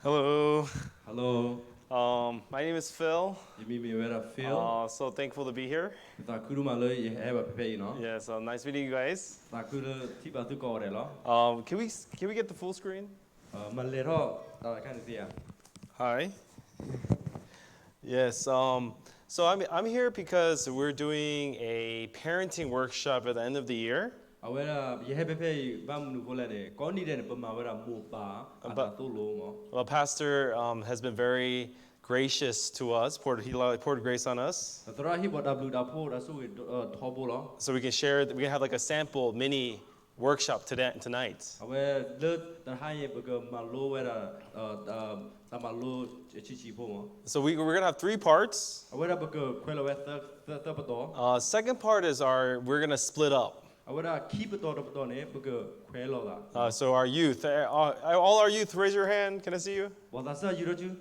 Hello. Hello, My name is Phil. you mean where I feel? So thankful to be here. Takuru malo you have a pay, you know. Yeah, so nice meeting you guys. Takuru tiba tu go de lo. Can we get the full screen? Malero, I can't see. Hi. Yes. So I'm here because we're doing a parenting workshop at the end of the year. Aware you have a pay, bam nu volane, Condi then Pumawera Mupa, Atatulu. Well, Pastor has been very gracious to us. Poured grace on us, Atrahi what W Dapo, that's with Tobola. so we can share. We can have like a sample mini workshop tonight. Aware lut the high because Malo where Tamalo Chichipo. So we're gonna have 3 parts. Aware because Quello Thurpato. Second part is we're gonna split up. Aware keep it out of Done because Quello. So our youth, all our youth, raise your hand. Can I see you? Well, that's not you.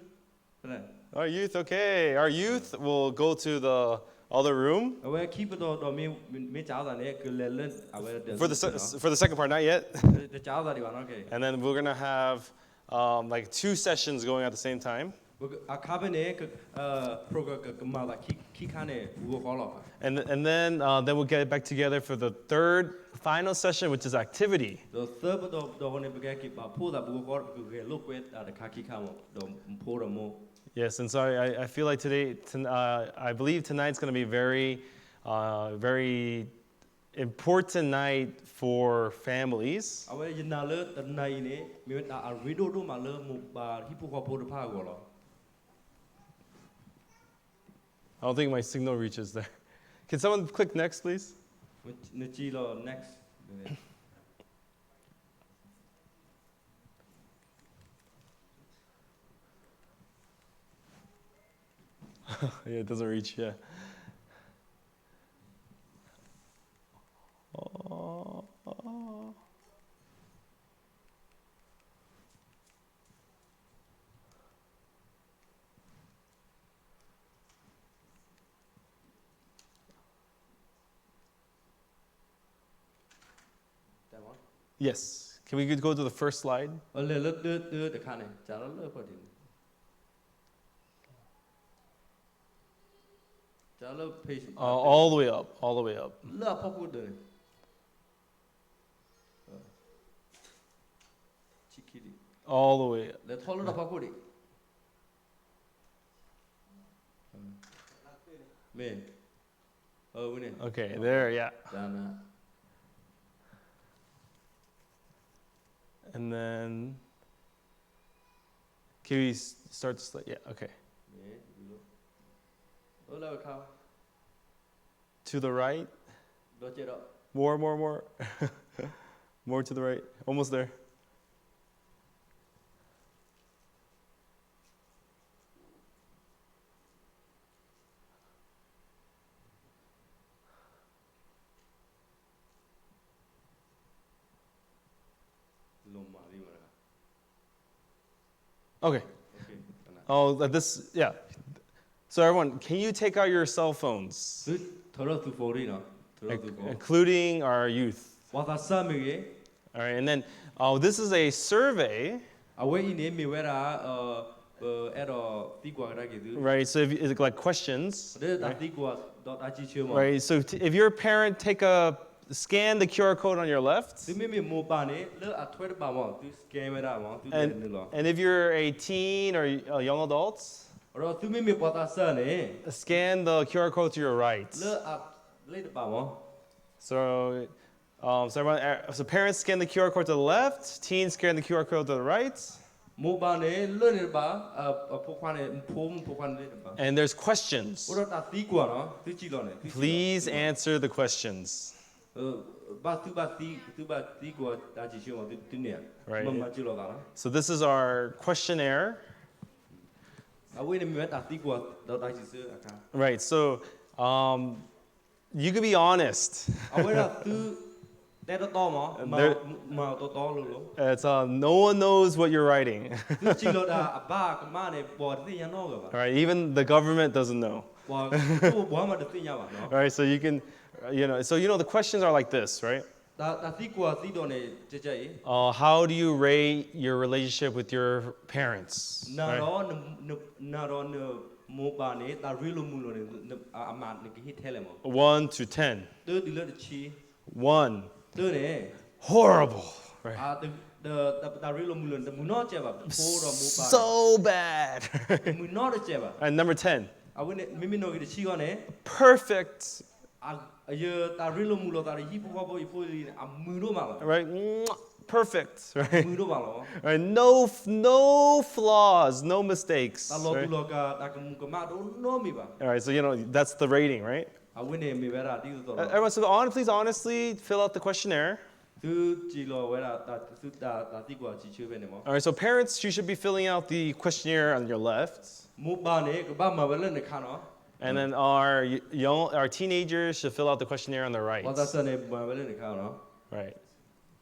Our youth, okay. Our youth will go to the other room Aware keep it out of me child and for the second part, not yet. the child that you want, okay. And then we're gonna have like 2 sessions going at the same time. A cabinet program Kikane will follow. And then we'll get back together for the third final session, which is activity. The third of the one begaki pull that book look with the kaki camo, the Poramo. Yes, and so I feel like I believe tonight's going to be very, very important night for families. Away you now learn the nine, me a riddle to my learn Hippo the power. I don't think my signal reaches there. Can someone click next, please? Nachilo next. Yeah, it doesn't reach, yeah. That one? Yes. Can we go to the first slide? A little the cane, Jala Putting. Jala patient. All the way up, all the way up. La Papuda. Chickity. All the way up. Let's follow the Papudi. Me. Oh, we Okay, there, yeah. Dana. And then, can we start the slide? Yeah, okay. To the right. More. More to the right. Almost there. Okay. Oh, this, yeah. So everyone, can you take out your cell phones? Including our youth. All right, and then this is a survey. Right, so it's like questions. Right, so if you're a parent, scan the QR code on your left. And if you're a teen or a young adult, scan the QR code to your right. So parents scan the QR code to the left, teens scan the QR code to the right. And there's questions. Please answer the questions. Right. So this is our questionnaire. Right, so you can be honest. It's no one knows what you're writing. Right, even the government doesn't know. Right, so you can, the questions are like this, right? 다 티과 티도네 제자이. How do you rate your relationship with your parents? Right? 나로 모바네 다 릴로 물로네 아마 그 히텔레모. 1 to 10. 더 딜러치. 1. 더네. Horrible. Right? 다 릴로 물로네 무너 제바. 포로 모바. So bad. 무너르 제바. And number 10. 아버네 미미노기 치거네. Perfect. 다 릴로 물로 다 히포바보 이포리 무노 말아. Right? Perfect. Right? 무노 말아. Right? No flaws, no mistakes. 다 Right? 로둘로가 다 그마도 노미바. All right, so that's the rating, right? 아버네 미베라 디도. Everyone, so please honestly fill out the questionnaire. 두 지로 왜라 다 티과 지치베네모. All right, so parents, you should be filling out the questionnaire on your left. 모바네 그바 마벨레네 카노. And then our teenagers should fill out the questionnaire on the right. 와다서네 마벨레네 카노. Right.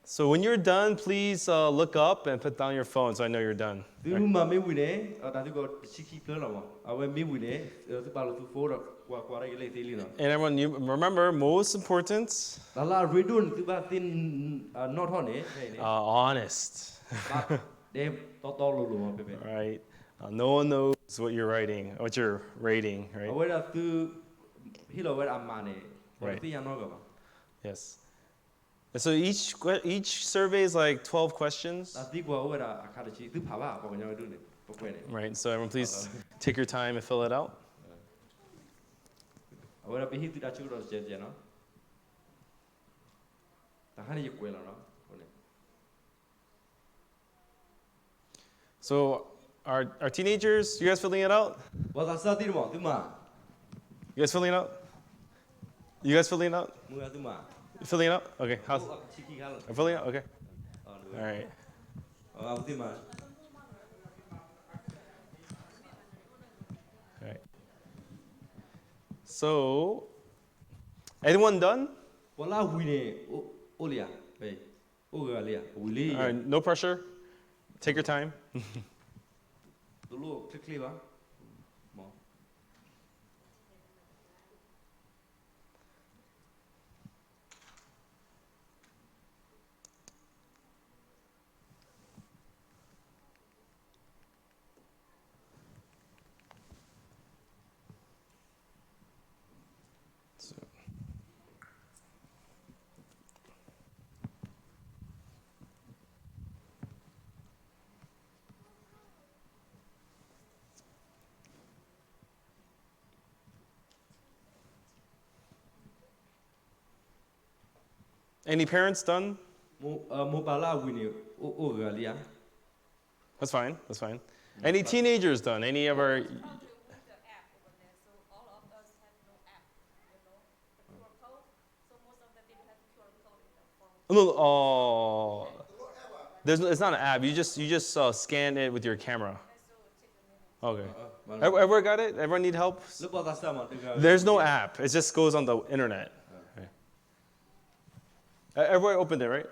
So when you're done, please look up and put down your phone so I know you're done. 두마 메위네 다 티고 시키 플러라모. 아왜 메위네 그 발로 두 포로 과과레게 레틸리나. And everyone, you remember, most important, 달라 리돈 두바 틴 노토네. honest. 데 토토로로 베베. Right. No one knows what you're writing, what you're rating, right? 아왜라 두 힐로 왜라 마네. Right. 티야노가 봐. Yes. And so each survey is like 12 questions. 다 티과 왜라 아카르치 두 봐봐 보냐 두네. 보고네. Right. So everyone, please take your time and fill it out. 아왜라 비히트 다 치고로 제제나. 다 하니 고엘라나. So our teenagers, you guys filling it out? 와다사 디르모 두마. You guys filling it out? You guys filling it out? 무야 두마. You filling it out? Okay. How's 치키 갈라. I'm filling it out? Okay. All right. 아부디마. All right. So, anyone done? Wala huine olia. Hey. Ogalia. Wili. All right. No pressure. Take your time. Dulu klik ba. Mo. Any parents done? Mo bala huine ogalia. That's fine. That's fine. Any teenagers done? Any of our? No. Oh. It's not an app. You just scan it with your camera. Okay. Everyone got it? Everyone need help? There's no app. It just goes on the internet. Okay. Everyone opened it, right?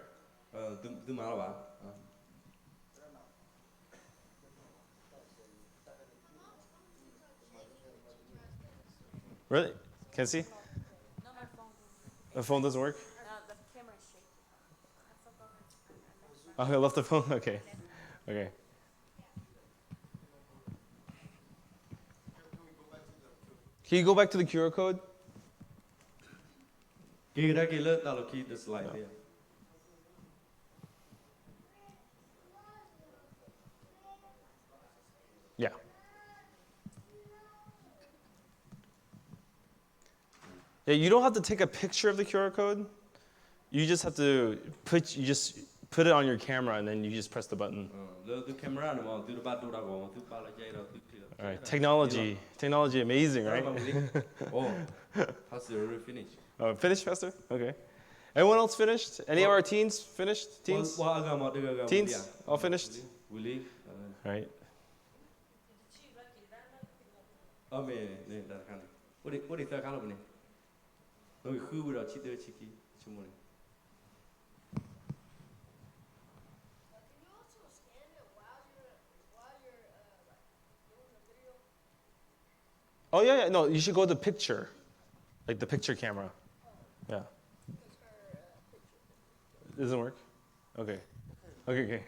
두마 봐. Really? Can see? No, my phone. The phone doesn't work? No, the camera is shaking. Oh, I left the phone? Okay. Okay. Can you go back to the QR code? Kira kila talo keep the slide there. Yeah. Yeah, you don't have to take a picture of the QR code. You just have to put it on your camera and then you just press the button. The camera no tu ba tu da go tu pa la jai da tu clear. All right, technology amazing, right? Oh, has already finished. Oh, finished faster? Okay. Anyone else finished? Any of our teens finished? Teens? Teens? All finished? Willie. All right. Me ne da kan. What is that kind of ne? No khu bi da chi de chi ki chimo ne. Oh yeah. No, you should go to the picture, like the picture camera. Yeah. doesn't work? Okay. Okay.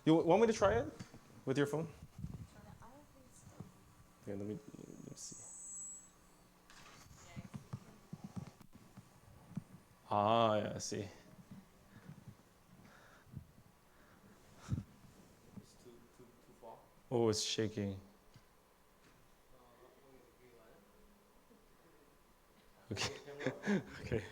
You want me to try it with your phone? Okay, let me see. Ah, yeah, I see. It's too far. Oh, it's shaking. Okay. Okay.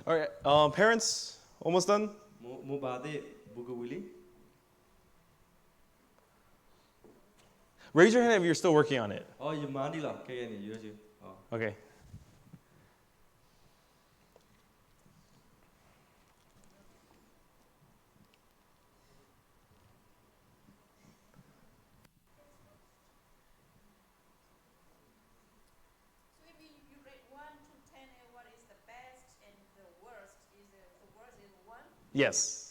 All right, parents, almost done? Mo bade buku wili. Raise your hand if you're still working on it. Oh, you mandi lah. Kaya ni, you aja. Oh. Okay. So if you rate 1 to 10, and what is the best and the worst? Is the worst is 1? Yes.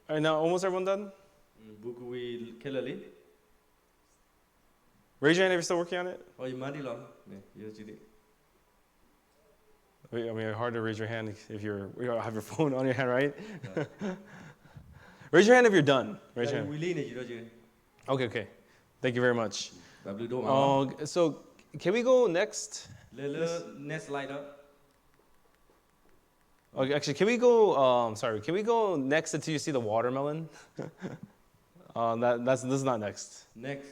All right, now almost everyone done? Buku wili kelali. Raise your hand if you're still working on it. Oh, you mandi lah. Ne, you aja di. Wait, I mean, hard to raise your hand if you have your phone on your hand, right? Raise your hand if you're done. Raise your hand. Wili ni, you aja. Okay. Thank you very much. Bablu do ma. So can we go next? Next slide up. Okay, actually, can we go? Can we go next until you see the watermelon? This is not next. Next.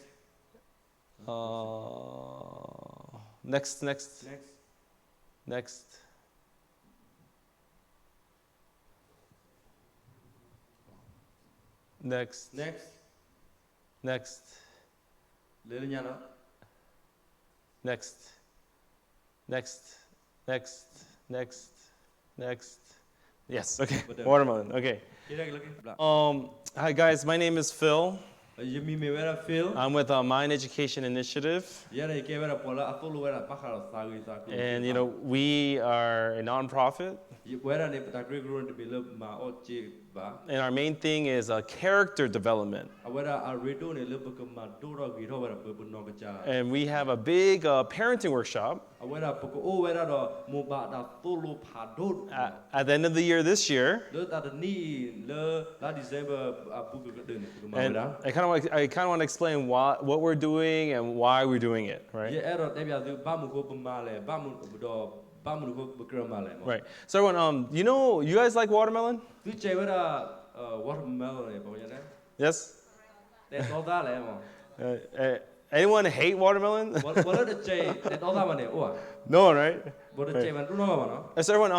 Next. Next. Lele nyana. Next. Yes. Okay. Watermelon. Okay. Kira lagi. Hi guys, my name is Phil. You me vera Phil. I'm with Mind Education Initiative, Yara ke vera pola atolu vera pakara sagi. and we are a nonprofit. Vera ne patakre grown to be love ma oche ba. And our main thing is character development. Vera a redo ne love ke ma dora giro vera pebu no kacha. And we have a big parenting workshop Vera poko o vera do mo ba da tolu padot. at the end of the year this year. Le ta ni le la December buku ke den ma And vera. I kind of want to explain what we're doing and why we're doing it, right? Ye ero te bia ba mu ko ba le ba mu do ba mu ko bekra ma le. Right. So everyone, you guys like watermelon? Tu che vera watermelon e ba ya. Yes. Te to da le mo. Anyone hate watermelon? What the che te to da ma ne o. No one, right? What the che man no ma no. So everyone,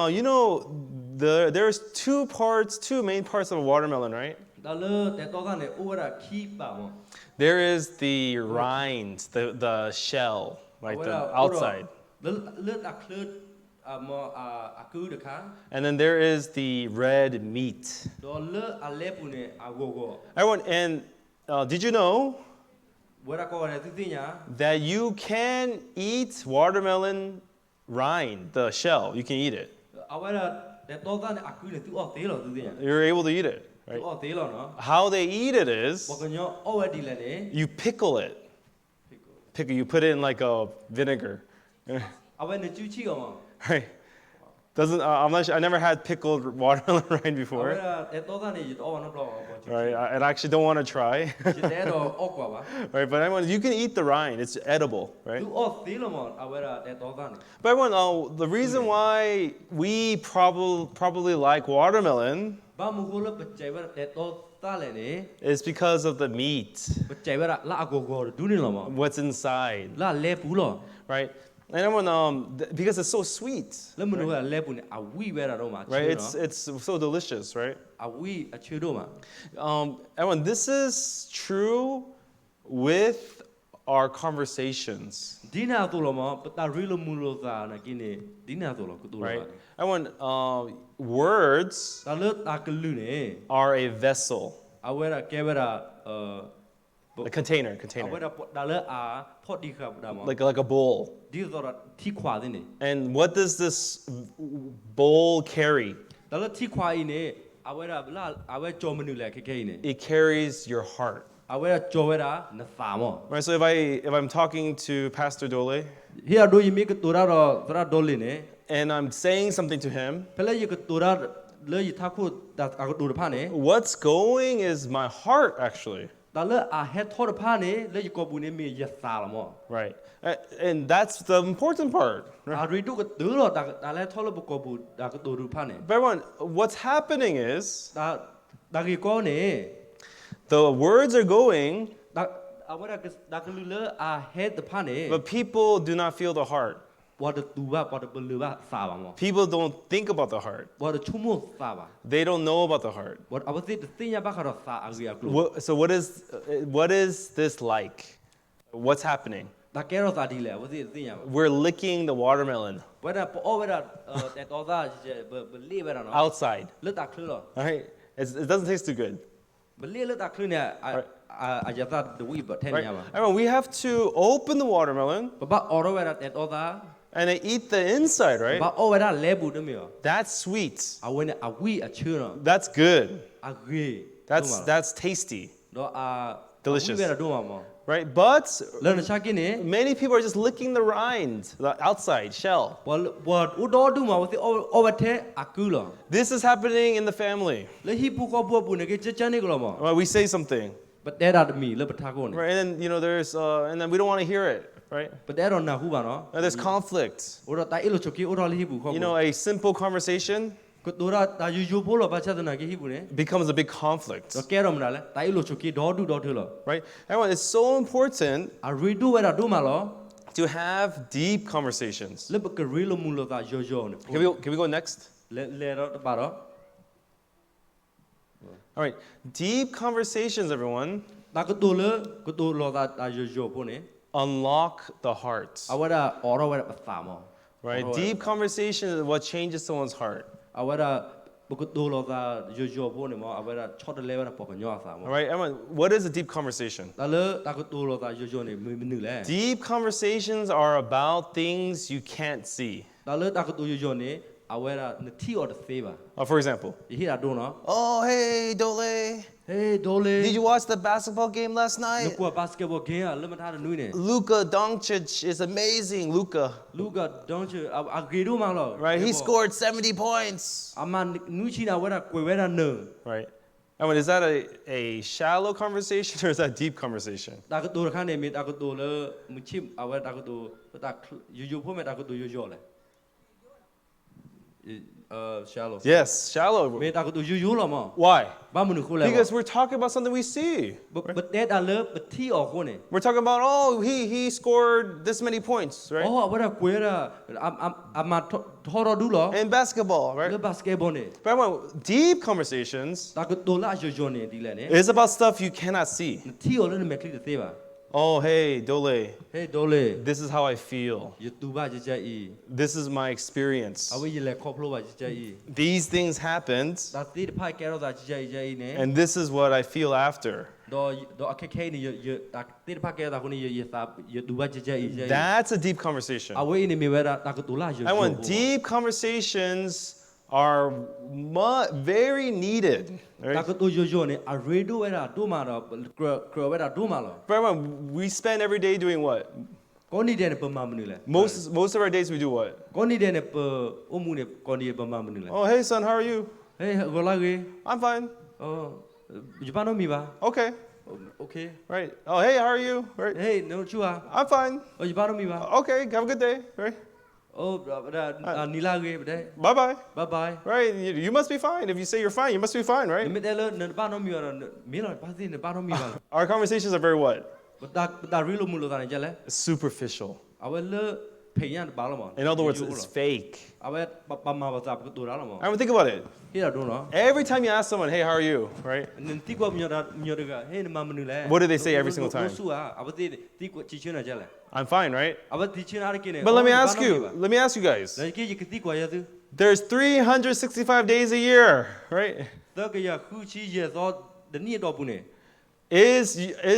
there's two main parts of a watermelon, right? Da le te to da ne o vera ki ba mo. There is the rind, the shell, like the outside. Le ta klut mo aku de ka. And then there is the red meat. Do le a le pu ne a go. Everyone, and did you know Vera ko ne tu tinya. that you can eat watermelon rind, the shell? You can eat it. A vera te to da ne aku ne tu o te lo tu tinya. You're able to eat it, Tu right? o te lo no. How they eat it is Pokonyo o di le ne. you pickle it. You put it in like a vinegar. A vera ne chu chi mo. Right. Doesn't I'm not sure, I never had pickled watermelon rind အ before. ဝဲတဲ့တော်သားနေတော့ဘာလို့ပေါ့ Right, I actually don't want to try. တဲ့တော့အောက်ကွာပါ Right, but everyone, you can eat the rind. It's edible, right? သူအောက်သေးလို့မအဝဲတဲ့တော်သားနေ But everyone, the reason why we probably like watermelon ဘာမဟုတ်လို့ပကြိုင်ဝဲတဲ့တော်သားလည်းနေ is because of the meat, ပကြိုင်ဝဲလာအကိုကိုဒူးနေလို့မ what's inside, လာလဲပူလို့ right? And everyone, because it's so sweet, လဲမလို့လဲပူနေအဝီဝဲတာတော့မှာ right? It's so delicious, right? အဝီအချွေတော့မှာ Everyone, this is true with our conversations, ဒီနာတော့လို့မပတာရီလိုမူလို့သာနာကိနေဒီနာတော့လို့ကိုတော့ right? Everyone, words တာလို့တာကလူနေ are a vessel, အဝဲကဲဝဲတာ a container, အဝဲတာလဲအာဖော့ဒီခပ်တာမ like a bowl. ဒီတော့ထိခွာတဲ့နေ And what does this bowl carry? ဒါလည်းထိခွာအင်းနေအဝဲတာလာအဝဲကြောမနူလဲခဲခဲနေ It carries your heart. အဝဲကြောဝဲတာနသာမော Right, so if I'm talking to Pastor Dole ဟီယာဒိုယမီကတူရာတော့သရဒိုလီနေ and I'm saying something to him, ဖလဲယကတူရာလေယထာခုဒါအကတူရဖာနေ what's going is my heart actually. ဒါလည်းအဟက်ထောရဖာနေလေယကဘူးနေမီယသာလမော Right. And that's the important part. အရီတုကတူတော့ဒါလည်းထောလဘကဘူးဒါကတူရဖာနေ But everyone, what's happening is ဒါကီကောနေ the words are going, ဒါအဝဲဒါကလူလေအဟက်တဖာနေ but people do not feel the heart. ဝါဒတူဘာဝါဒဘလူဘာသာပါမော People don't think about the heart. ဝါဒချုံမောသာပါ They don't know about the heart. ဝါအဝသိသိညာဘာခရသာအဂီအကလူ So what is this like? What's happening? ဒါကဲရောသာဒီလေဝသိသိညာ We're licking the watermelon ဝါဒပေါ်ဝါဒတဲ့တော်သားဘလီဝဲနော် outside. လက်တာခလလော Right? It doesn't taste too good. ဘလီလက်တာခလနေအယသာဒဝီဘထဲ Right? ညာမှာ Everyone, we have to open the watermelon ဘအော်ရောဝဲတဲ့တော်သား and then eat the inside, ဘ right? အော်ဝဲတဲ့လဲဘူးတမျိုး That's sweet. အဝဲနဲ့အဝီအချွနော် That's good. အဂီ That's tasty, တော့ Delicious. ဝဲတော့မှာမော right? But လဲနချကိနေ many people are just licking the rind, the outside shell. ဝါဥတော်ဒူမှာဝသိအော်ဝဲထဲအကူလော This is happening in the family. လေဟိပူကောဘူနေကချချနေကလောမော Right? We say something, but that are me လေပထာကောနေ right? And then and then we don't want to hear it, right? but that are na hu ba no And there's conflict. ဥတော်တိုင်လို့ချကိဥတော်လေးဟိပူခေါ You know, a simple conversation ကတူရာတာယူဖိုးလောဘာချဒနာကိဟိပူနေ becomes a big conflict, တော့ကဲရောမလားတိုင်လို့ချကိဒေါ်ဒူဒေါ်ထွလော right? Everyone, it's so important အရီဒူဝဲတာဒူမာလော to have deep conversations. လေပကရီလိုမူလောတာယောယောနေ Can we go next? လေတော့ပါတော့ All right, deep conversations, everyone, တာကတူလေကတူလောတာယောယောဖို့နေ unlock the heart, အဝဲတာအော်ရောဝဲတာပသာမော right? Deep conversation is what changes someone's heart, အဝဲတာဘကတူလောတာယောယောဖို့နေမောအဝဲတာချော့တလဲဝဲတာပေါ်ကညောသာမော all right? Everyone, what is a deep conversation? တာလေတာကတူလောတာယောယောနေမနူလေ Deep conversations are about things you can't see. တာလေတာကတူယောယောနေအဝဲတာနတီအော်တသေးပါ For example, ဟိတာဒိုနော် oh, hey, Dole, ဟေးဒိုလေ did you watch the basketball game last န night? ကွာဘတ်စကတ်ဘောဂိမ်းအလမထားနွိနေ Luka Doncic is amazing, Luka, လူကဒေါန်ချ်အဂရီဒိုမာလော right? He scored 70 points, အမနွိချီနာဝဲတာကွယ်ဝဲတာနုံ right? I mean, is that a shallow conversation or is that deep conversation? တာကတူရခန်းနေမီတာကတူလေမချစ်အဝဲတာကတူတာယူယူဖို့မဲ့တာကတူယူယူလေshallow Yes, shallow. မေတာကတူယူယူလောမ Why? ဘာမနုခိုလဲ Because we're talking about something we see. ဘတဲ့တာလေပတီအော်ခိုနေ We're talking about, oh, he scored this many points, right? အော်ဝဲတာကွယ်တာအမထော်ရဒူလော In basketball, လေ right? ဘတ်စကတ်ဘောနေ But everyone, deep conversations တာကတူလာယူယူနေဒီလေနေ is about stuff you cannot see. တီအော်လည်းမကလီသေးပါ Oh, hey, Dole, ဟေးဒိုလေ this is how I feel. ယူတူဘာကြကြအီ This is my experience. အဝေးလေခေါပလိုဘာကြကြအီ These things happened, ဒါတိဖိုင်ကဲရောတာကြကြကြအီနေ and this is what I feel after. တော့အခက်ခဲနေရတာတိဖိုင်ကဲတာခုနေရသာရတူဘာကြကြအီကြ That's a deep conversation. အဝေးနေမီဝဲတာတာကတူလာယူ I want deep conversations are very needed. တာ Right? ကတူယူယူနေအရေဒိုဝဲတာဒိုမာတော့ကရဝဲတာဒိုမာလော But everyone, we spend every day doing what? Koni dene pema menule. Most of our days we do what? Koni dene pe omune koni pema menule. Oh, hey son, how are you? Hey, golagi. I'm fine. Oh, Jepano mi ba? Okay. Okay. Right. Oh, hey, how are you? Right. Hey, no chua. I'm fine. Oh, Jepano mi ba? Okay, have a good day. Right. Oh, nilagi bade. Bye bye. Bye bye. Right. You must be fine. If you say you're fine, you must be fine, right? Nimitelo ne Jepano mi ba? Milo pasti ne Jepano mi ba. Our conversations are very what? Da rilo mulo da ne jale. Superficial. Awel peyan ba lo mo. In other words, it's fake. Awel pa ma ba sa ko do la lo mo. I mean, think about it. Hira do no. Every time you ask someone, hey, how are you? Right? Ti ko myo ga hey ne ma menule. What do they say every single time? No su a. Awati ti ko chi chuna jale. I'm fine, right? Awati chi na ke ne. But let me ask you guys. Da ke ti ko ya tu. There's 365 days a year, right? Da ke ya khu chi ye so de ni do bu ne. Is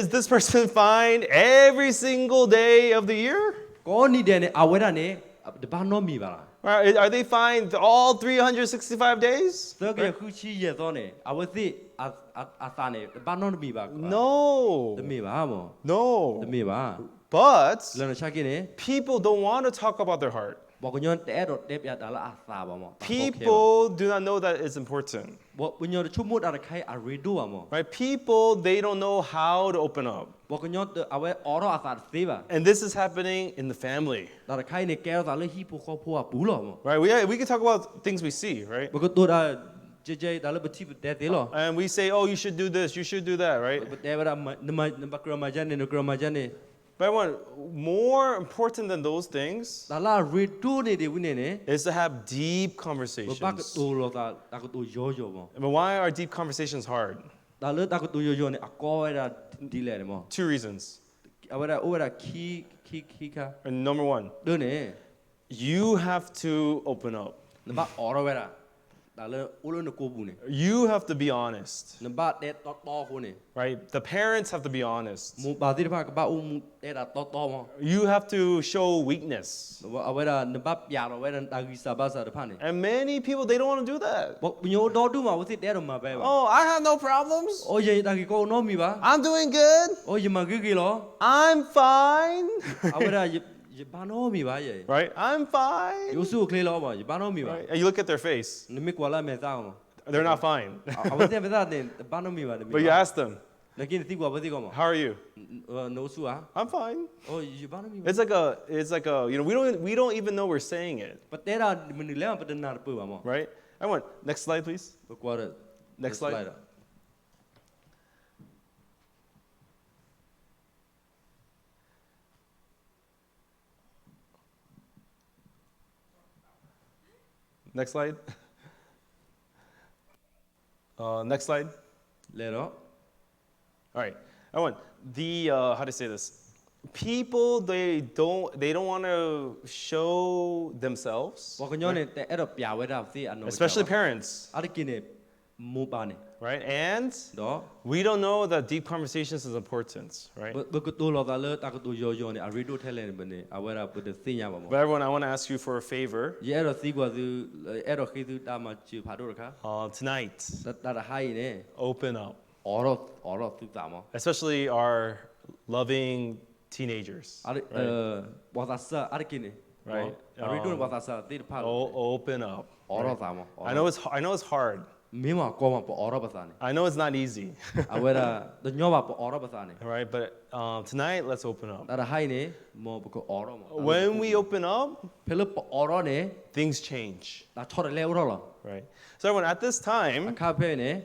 this person fine every single day of the year? Ko ni de ne awera ne de ba no mi ba. Are they fine all 365 days? Da ke khu chi ye so ne. Awati a sa ne de ba no mi ba. No. De mi ba mo. No. De mi ba. But Lo na cha ke ne. people don't want to talk about their heart. Bo ko nyon te do te ya da la a sa ba mo. People do not know that it's important. Bo nyon chu mo da khai a redo ba mo. Right? People, they don't know how to open up. Bo ko nyon te awe oro a sa se ba. And this is happening in the family. Da khai ne ke da le hi pu kho pu a pu lo mo. Right? We can talk about things we see, right? Bo ko to da je da le ba ti de te lo. And we say, oh, you should do this, you should do that, right? But they were na kro ma jane no kro ma jane. But everyone, more important than those things Da la redo ne de wine ne. is to have deep Bo ba ko conversations. to lo da ko to yo yo mo. But why are deep conversations hard? Da le da ko to yo yo ne a ko da di le ne mo. 2 reasons. Awera ora ki ka. And number 1, Do ne. you have to open up. Na ba oro wera. Da le ulo ne ko bu ne. You have to be honest, Na ba de to ko ne. right? The parents have to be honest. Mu ba ti ba ka ba de da to mo. You have to show weakness. Awera na ba pya ro wera da gi sa ba sa de pa ne. And many people, they don't want to do that. Bo nyo do du ma wo ti de ro ma ba ba. Oh, I have no problems. O ye da gi ko no mi ba. I'm doing good. O ye ma gi lo. I'm fine. Awera ye ba no mi ba ye. Right? I'm fine. Yo su kle lo ba ye ba no mi ba. Right? And you look at their face. Ne mi kwa la me ta mo. They're not fine. Awate me da ne ba no mi ba ne mi. But you ask them, Na ki ti kwa ba ti ko mo. how are you? No su a. I'm fine. O ye ba no mi ba. It's like a, we don't even know we're saying it, Pa te da me ni le pa de na pu ba mo. right? Everyone, next slide, please. Ba kwa de. Next slide. Next slide. Next slide. Le ro. All right, everyone. How to say this? People, they don't want to show themselves, Bo ko nyo ne te ero pya we da si ano. especially parents, Ari ki ne mu ba ne. right? And Do. we don't know that deep conversations is important, right? Ba ko to lo da le ta ko to yo yo ne a redo the le ne ne. Awera pu de sin ya ba mo. But everyone, I want to ask you for a favor. Ye ero si kwa du ero ki du da ma chu pha do ra ka. Tonight, Da hai ne. open up, Oro tu ta mo. especially our loving teenagers. Ari wa ta sa ari ki ne. Right. Ari do wa ta sa ti pha. Open up. Oro ta mo. I know it's hard. Me ma ko ma po oro ba sa ne. I know it's not easy. Awera the nyo ba po oro ba sa ne. All right, but tonight, let's open up. Da hai ne mo ko oro mo. When we open up, Philip po oro ne things change, da chore le oro lo. right? So everyone, at this time, Ka pe ne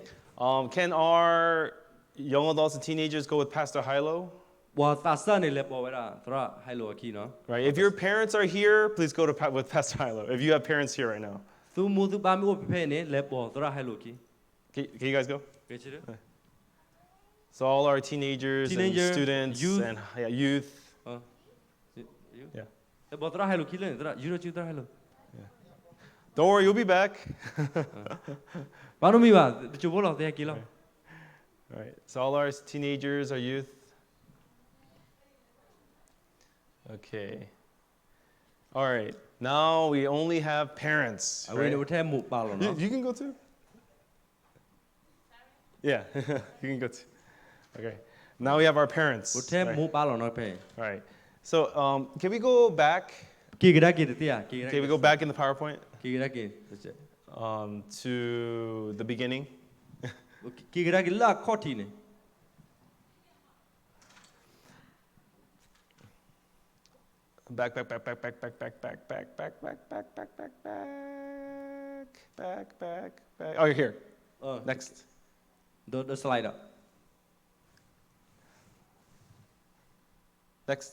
can our young adults and teenagers go with Pastor Hilo? wa ta sa ne le po wera tra hai lo ki no. Right? If your parents are here, please go with Pastor Hilo. If you have parents here right now, Tu mu tu ba mi o pe ne le po tra hai lo ki. can you guys go? Ke chi de? So all our teenagers Teenager, and students youth. and youth. You? Yeah. Le po tra hai lo ki le tra you chu tra hai lo. Don't worry, you'll be back. Ba no mi ba chu bo lo te ki lo. All right. So all our teenagers, our youth. Okay. All right. Now we only have parents. Awe ne Right? wo the mu ba lo no. You can go too. Yeah, you can go too. Okay. Now we have our parents. Wo the right? mu ba lo no pe. All right. So can we go back? ကေကရကေတရားကေကရ Can we go back in the PowerPoint ကေကရကေ to the beginning? ကေကရကေလာခေါတီနေ Back. Oh, you're here. Next. the slide up Next.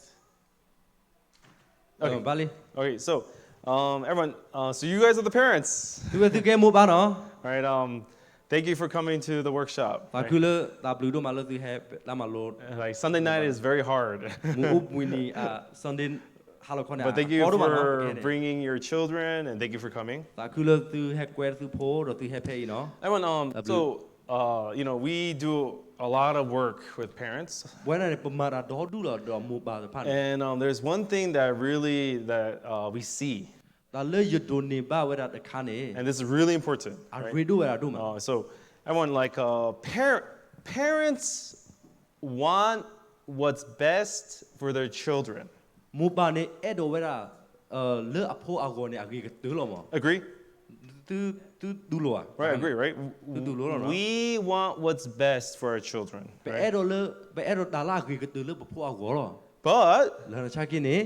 Okay. ဘာလဲ Okay. So, everyone. So you guys are the parents. သူပဲသူကဲမို့ပါနော် All right. Thank you for coming to the workshop. ဘာ right? ကူလဒါဘလူးတော့မလို့သူဟဲလာမလို့ Like Sunday night is very hard. မူဝီနီSunday ဟာလို့ခေါ်နေ But thank you for bringing your children and thank you for coming. ဒါကူလသူဟဲကွဲသူဖိုးတော့သူဟဲဖေးနော် Everyone, so we do a lot of work with parents, ဘွဲနေပမာတော့ဒူတော့မူပါဖာ and there's one thing that we see, ဒါလေယဒိုနေပါဝဲတာတခါနေ and this is really important. အ right? ရီဒိုဝဲတာဒိုမှာ So everyone, like parents want what's best for their children. မူပါနေအဲ့တော့ဝဲတာလေအဖိုးအကောနေအကြီးကတူလို့မ Agree? သူဒူလို့ Right? Agree? Right? We want what's best for our children. ပဲ Right? အဲ့တော့လေပဲအဲ့တော့ဒါလာကြီးကတူလို့ပဖိုးအကောလို့ But လနချာကိနေ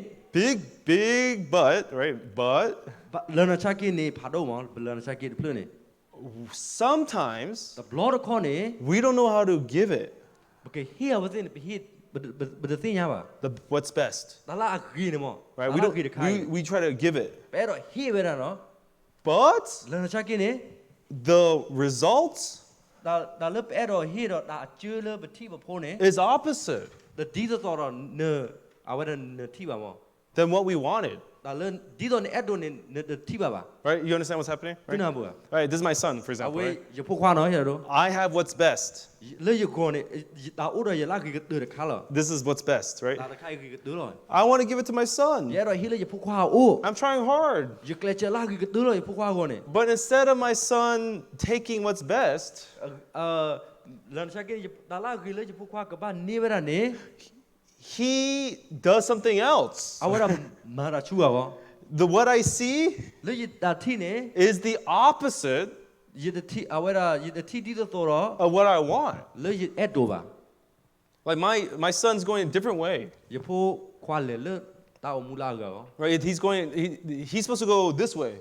big but, right? But လနချာကိနေဖာတော့မလနချာကိပလနေ sometimes ဒါဘလော့ခေါ်နေ we don't know how to give it. Okay, here within the hit, but the thing yaba. What's best, Dala agree no more. right? We try to give it, Pero here we no. but Lana chaki ne. the results Da le pero here da chule but ti ba phone ne. is opposite The dida thought no. Awara ne ti ba mo. than what we wanted, Da le dida ne edo ne the ti ba ba. right? You understand what's happening, right? Kuna bu. Right, this is my son, for example, Awe right? je pho kwa no here do. I have what's best. Le you go ne da oda ye la ki do the color. This is what's best, right? Da da kai ki do lo. I want to give it to my son. Ye do here je pho kwa o. I'm trying hard, Je kle che la ki do lo ye pho kwa go ne. but instead of my son taking what's best, Lan chaki da la ki le je pho kwa ka ba ni ba da ne. he does something else. Awara mara chua go. What I see Le yi da ti ne is the opposite yi da ti awara yi da ti di da to ro of what I want. le yi et do ba. Like my son's going a different way, Yi pho kwa le ta o mu la ga go. right? He's supposed to go this way,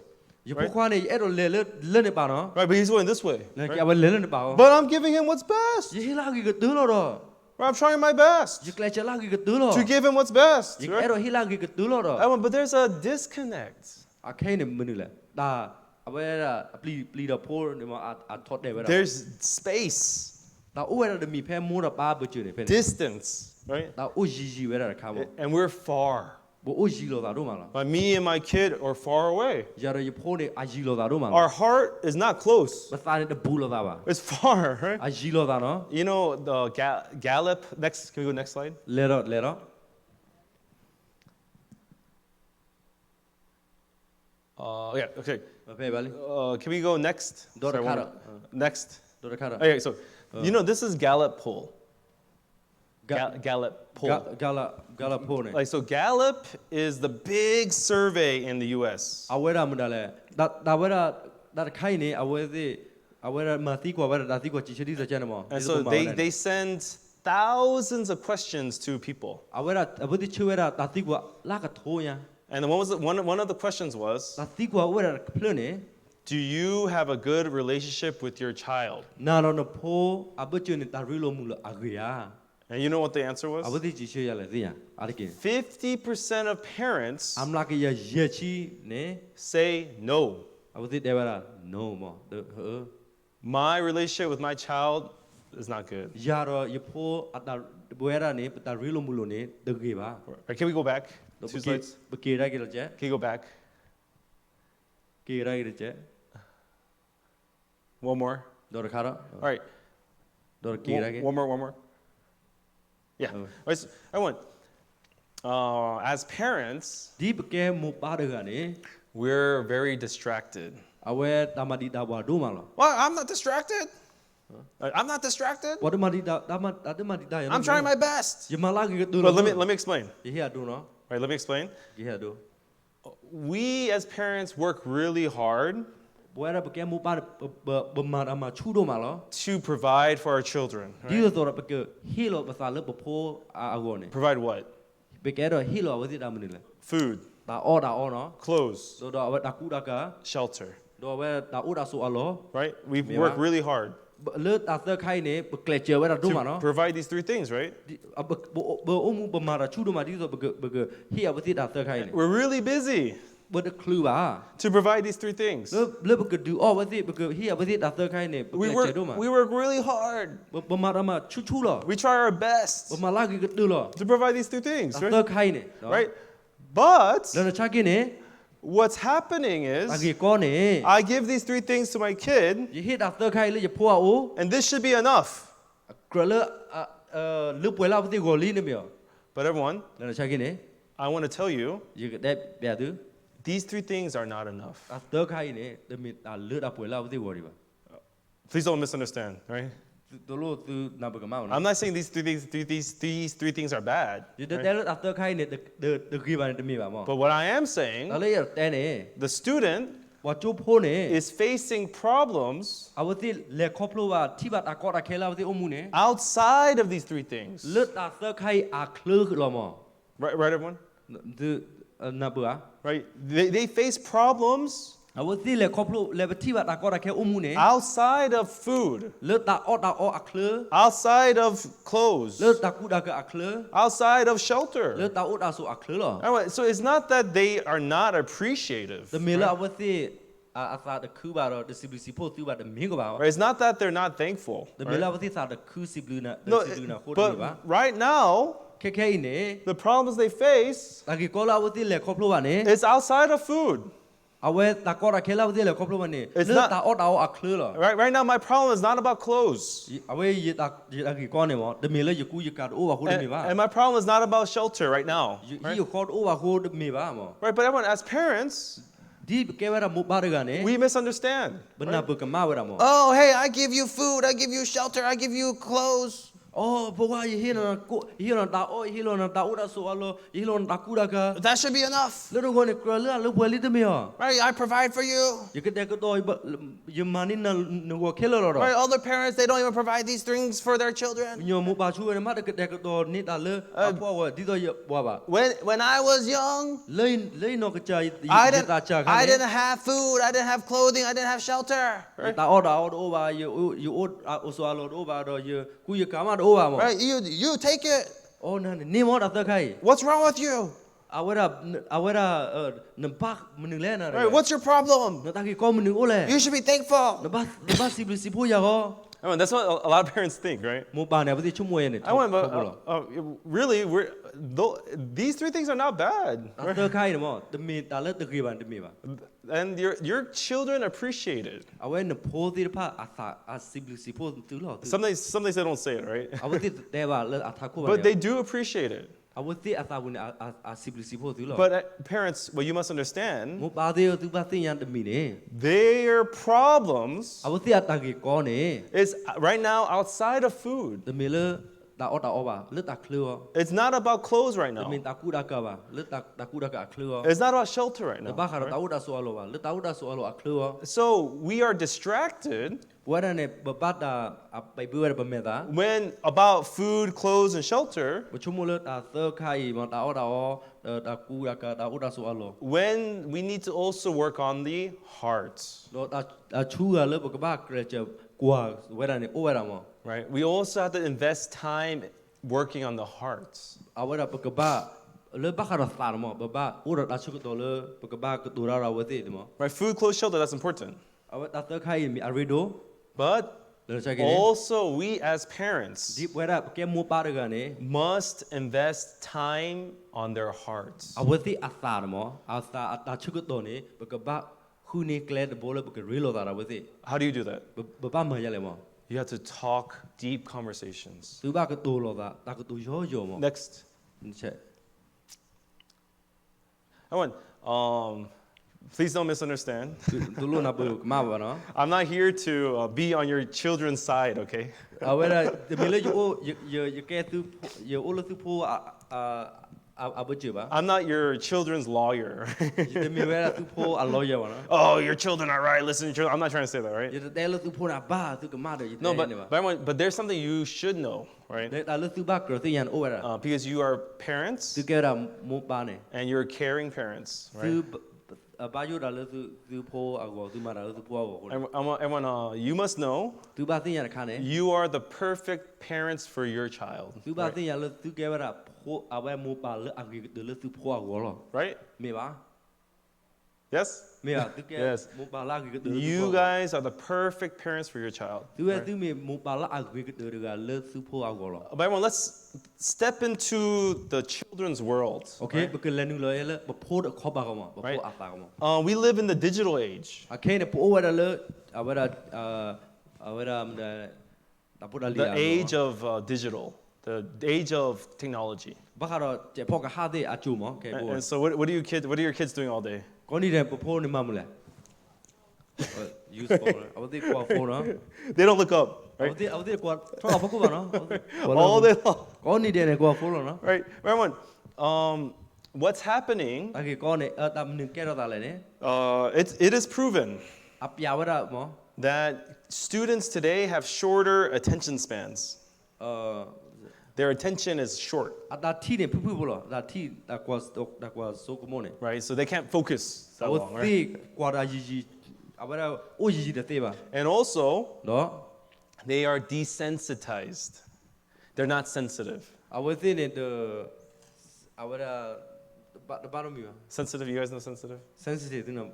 Yi pho kwa ne et do le ne ba no. right? But he's going this way. Le ki right? awa le ne ba go. But I'm giving him what's best. Yi la ki ga do lo ro. Right? I'm trying my best Yi kle che la ki ga do lo. to give him what's best. Yi right? et do hi la ki ga do lo ro. But there's a disconnect. A kai ne mu ni le. Da awara pli da pho ne ma a thot de ba da. There's space, Da o wa da mi phe mo da ba bu chu ne phe. distance, right? Da o ji wa da ka mo. And we're far. Bo o ji lo da do ma la. Like me and my kid are far away. Ya ro yi pho ne a ji lo da do ma. Our heart is not close. Ba sa ne da bu lo da ba. It's far, right? A ji lo da no. You know the Gallup. Next, can we go next slide? Le ro. Yeah. Okay. Phe ba le. Can we go next? Do Sorry, the one color. more. Next. Do da ka da. Okay. So, this is Gallup poll. Gallup poll. Gala pho ne. Like so, Gallup is the big survey in the U.S. Awara mu da le. Da wa da khai ne awara ma ti kwa wa da ti kwa chi chi sa chen mo. And so they send thousands of questions to people. Awara abudi chu wa da ti kwa la ka tho ya. And one of the questions was, Da ti kwa wa da phlo ne. do you have a good relationship with your child? Na no no pho abu chu ne da ri lo mu lo agya. And you know what the answer was? Abudi chi chu ya le ti ya. Ari ke. 50% of parents Am la ke ya ye chi ne. say no. Abudi de wa da no mo. De My relationship with my child is not good. Ya ro ye pho da wa da ne da ri lo mu lo ne de ge ba. Right, can we go back? 2 slides. Ba ke ra ke lo che. Can you go back? Ke ra ke lo che. One more. Do da ka da. All right. Do ke ra ke. One more. Yeah. All right, so everyone, as parents, Di ba ke mo pa de ga ne. we're very distracted. Awe da ma di da wa do ma lo. Well, I'm not distracted. I'm not distracted. Wa de ma di da ma di da ya. I'm trying my best. Ye ma la ke do But lo. let me explain. Ye here do no. Right, let me explain. Kia do. We as parents work really hard Where I began Bumara Chudo Malo. to provide for our children. Do you Right? thought because Hilo was a little poor agony? Provide what? Began a Hilo with it Amunilla. Food, The order honor. clothes, So the Dakudaka. shelter. Do where the Uda so alo. Right? We Yeah. work really hard Let after Kaine, but Cletcher, where I do to mano. provide these three things, right? Bumara Chudo Madizo because here with it after Kaine. We're really busy But the clue are. to provide these three things. Look could do all with it because here with it after Kaine. We work really hard. Bumara Chuchula. We try our best But Malaki could do law. to provide these three things, After right? Kaine. Right? But Then a chagine. what's happening is Agikone. I give these three things to my kid, You hit after Kaile, you pour out. and this should be enough. Crawler, look well up the Golinamio. But everyone, Then a chagine. I want to tell you, You get that better. these three things are not enough. After Kaine, the meat are lit up well up the river. Please don't misunderstand, right? The Lord to Nabagamount. I'm not saying these three things are bad. You did that after Kaine, the given to me. But what I am saying, A layer 10. the student What you pone is facing problems I would think Le Coplova, Tibat Akota Kela of the Omune. outside of these three things. Let after Kai a clerk lomo. Right, everyone? The Nabua. Right? They face problems I would think Le Coplo, Levativa Akota Ke Omune. outside of food, Let that order or a clerk. outside of clothes, Let that Kudaka a clerk. outside of shelter. Let that order so a clerk. Anyway, so it's not that they are not appreciative. The Miller would say, I thought the Cuba or the Siblisi Potu, but the Mingoba. Right? It's not that they're not thankful. The right? Miller would say, the Cusibluna, the No, Sibluna, but right now, Kekane. the problems they face Like Cola would say, Le Coplovane. is outside of food. Away Takora Kela would say, Le Coplovane. It's Let not- that order or a clerk. Right now, my problem is not about clothes. Away you gone, the Miller you got over who And, me va. and my problem is not about shelter right now. Right? You called over who me va. Right, but everyone, as parents, Deep Kevara Mubaragane. we misunderstand. But right? not Bukamawamo. Oh, hey, I give you food, I give you shelter, I give you clothes. Oh, but why you here on that? Oh, here on that Uda so allo, here on Dakudaka. That should be enough. Little one, a little little me. Right, I provide for you. You get that good but your money no killer. Right, other parents, they don't even provide these things for their children. Your Mubachu and Mother get that good need a little power. Did you Baba? When I was young, Lay no chai. I didn't have food, I didn't have clothing, I didn't have shelter. Right? That order out over you also allowed over you. Who you come out over? Right, you take it. Oh, no, name out of the guy. What's wrong with you? I would Nampak Munilena. Right, what's your problem? Nataki common Ole. You should be thankful. The bus Sipuya. I mean, that's what a lot of parents think, right? Mubana with the Chumway. I went, but really, these three things are not bad. Right? After kind of the meat, I let the given to me. And your children appreciate it. I went to pull the part. I thought I simply supposed to lot. Some days they don't say it, right? I would think they were let attack. But they do appreciate it. I would think I thought when I simply supposed to lot. But parents, what you must understand, Mubade to Bathing and the meaning. their problems I would think I take gone. is right now outside of food. The miller, that order over, let that clear. It's not about clothes right I now. mean, Takudaka, let Takudaka clear. It's not about shelter right The now. Bahara right? Dauda swallow, let Dauda swallow a clear. So we are distracted What an babada a baby where bemeda. when about food, clothes, and shelter. But Chumulet a third kai, Mata or Takudaka, Dauda swallow. When we need to also work on the heart. Lord, a true a little back, creature, qua, where an overamo. Right? We also have to invest time working on the hearts. I would have a bar. Le Bahara Farmo, Baba, or a sugar dollar, Pocaba, Durara with it. Right? Food, clothes, shelter, that's important. I would have kai me a riddle. But also we as parents Deep where up came more paragane. must invest time on their hearts. I would think a farmo, I thought a chugotoni, Pocaba, who declared the bowler book a real that I with it. How do you do that? Babama Yalemo. You have to talk deep conversations. Tubaka dolo that, Takutu Jojo. Next. I want, please don't misunderstand. Tuluna book, Mavana. I'm not here to be on your children's side, okay? I would the village you get to you all to pull I'm not your children's lawyer. ဒီမေဝဲသူဖိုးအလောရပါနော် Oh, your children are right. Listen to your children. I'm not trying to say that, right? ဒီတဲလို့သူဖိုးတာဘာသူကမတော့ No, but there's something you should know, right? ဒါလို့သူဘာကရသိရန်အိုရတာ Because you are parents သူကရမိုးပါနေ and you're caring parents, သူ right? ဘာယူတာလို့သူဖိုးအကောသူမတာလို့သူဖိုးအကော Everyone, you must know သူဘာသိရခါနေ you are the perfect parents for your child, သူဘာသိရလို့သူကရဖိုးအဝဲမိုးပါလို့အကေလို့သူဖိုးအကောလော right? မေပါ Yes? မေပါသူက Yes. မိုးပါလားကေ You guys are the perfect parents for your child. သူကသူမေမိုးပါလားအကေကလို့လို့သူဖိုးအကောလော But everyone, let's step into the children's world. โอเคဘကလနူလောရလဘဖိုးအခေါ်ပါကောမဘဖိုးအပါကောမ We live in the digital age. အခဲနေပိုးဝရလအဝရအဝရမဒတပူဒလီ The age of digital, the age of technology. ဘာကတော့ကျေဖောကဟာတဲ့အကျူမကဲပိုး And so what are your kids doing all day? ကောနေတဲ့ပဖိုးနေမမလဲ use phone အဝတိကွာဖုန်းနော် They don't look up, အဝ right? တိကွာထောက်ဖကုပါနော် All day long, ကောနေတဲ့နေကွာဖုန်းနော် right? Everyone, what's happening? အကေကောနေအတမနကဲရတာလဲနေ It is proven အပြဝရမော that students today have shorter attention spans. Their attention is short, အတာတီနေဖဖဘလောဒါတီဒါကွာဆိုကမောနေ right? So they can't focus that အဝ long, တိ right? ကွာရာကြီးအဝရအိုကြီးတဲ့ပါ And also, နော် they are desensitized. They're not sensitive. အဝတိနေတဲ့အဝရဘာလို့မျိုး Sensitive, you guys know sensitive? sensitive တူနော်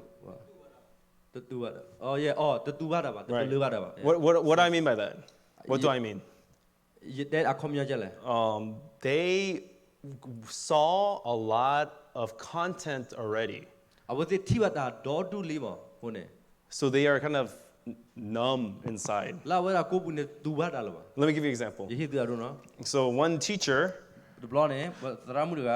တတူပါအော် yeah တတူပါတာပါတတူပါတာပါ What do I mean by that? What do I mean? တဲ့အခေါ်မြကြလဲ They saw a lot of content already. အဝတိတိဝတာဒေါ်တူလီမဟုတ်နေ So they are kind of numb inside. လာဝရကိုပုနေတူပါတာလား Let me give you an example. ယဟိတူရတော့နော် So one teacher ဒီဘလောနေသရမှုတွေက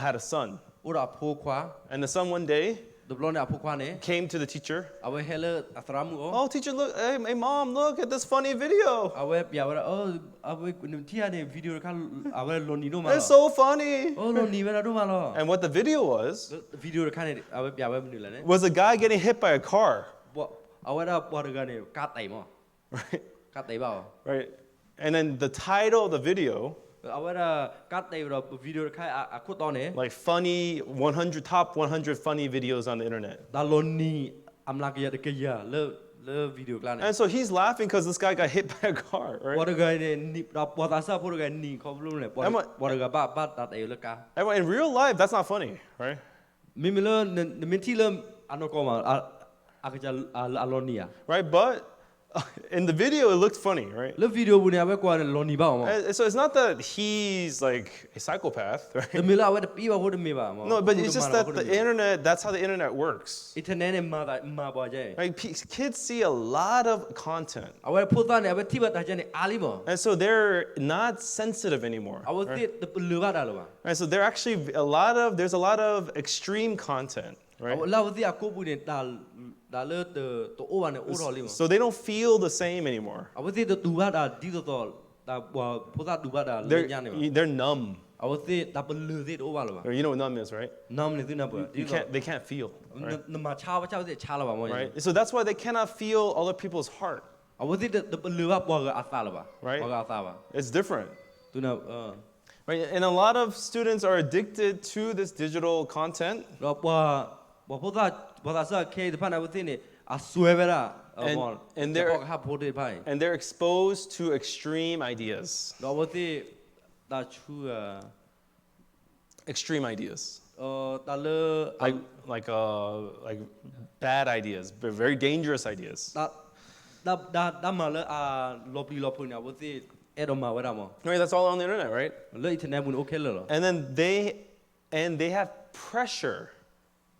had a son. ဥရဖိုးခွာ And the son one day ဒီဘလောနေအဖိုးခွာနေ came to the teacher. အဝဟဲလအသရမှု Oh, teacher, look, hey, mom, look at this funny video. အဝပြဝရအော်အဝတီရနေဗီဒီယိုခါအဝလွန်နီတော့မှာ It's so funny. အော်လွန်နီဝရတော့မှာလော And what the video was ဗီဒီယိုခါနေအဝပြဝမနေလဲနေ was a guy getting hit by a car, ဘောအဝရပေါ်ရကနေကတ်တိုင်မော right? ကတ်တိုင်ပါ Right. And then the title of the video, အဝရကတ်တိုင်ရဗီဒီယိုခါအခုတော့နေ like funny 100 top 100 funny videos on the internet. ဒါလွန်နီအမလာကရတကရလေဗီဒီယိုကလာနေ And so he's laughing because this guy got hit by a car, ဘော right? ရကနေနီပေါ်တာစားပေါ်ရကနေနီခေါ်လို့လေဘောရကဘာတတ်အေလကာ Everyone, in real life, that's not funny, right? မိမလမင်းတီလအနောကောမအခကြအလောနီယာ Right? But in the video, it looked funny, right? လေဗီဒီယိုဘူးနေအဝဲကွာလောနီပါမော So it's not that he's like a psychopath, right? မီလာဝဲပြီးပါဟုတ်တယ်မေပါမော No, but it's just that the internet, that's how the internet works. အင်တာနက်နဲ့မှာပါကြဲ Right? Kids see a lot of content. အဝဲဖို့သားနေအဝဲတိဘတာကြဲနေအားလီမော And so they're not sensitive anymore. အဝဲ Right? တိလူပါတာလောပါ Right, so there's a lot of extreme content, အ right? ဝဲလာဝတိအကိုဘူးနေတာလေတိုအိုဝါနေအိုတော်လီမော So they don't feel the same anymore. အဝဲတိတူပါတာဒီတော့ဒါဖို့သားတူပါတာလေညာနေပါ They're numb. အဝဲတိဒါပလူတိအိုဝါလောပါ You know what numb is, right? နမ်နေသူနာပါဒီတော့ They can't feel. Right? နမချာပါချာတဲ့ချာလာပါမော Right? So that's why they cannot feel other people's heart. အဝဲတိတပလူပါပေါ်ကအသာလာပါ Right? ပေါ်ကအသာပါ It's different. သူနာ Right? And a lot of students are addicted to this digital content. တော့ပေါ်သားစားခဲတဖာနာဝသိနေအဆွဲပဲလား And they're- ပေါ်ကဟာဖို့တဲ့ဖိုင် And they're exposed to extreme ideas. တော့ဝသိတာချူ Extreme ideas. တာလေ Like bad ideas, but very dangerous ideas. ဒါမလေလော်ပီလော်ဖွညာဝသိအဲ့တော့မှာဝရမော Right? That's all on the internet, right? လေအင်တာနက်ဘူးโอเคလော And then they have pressure.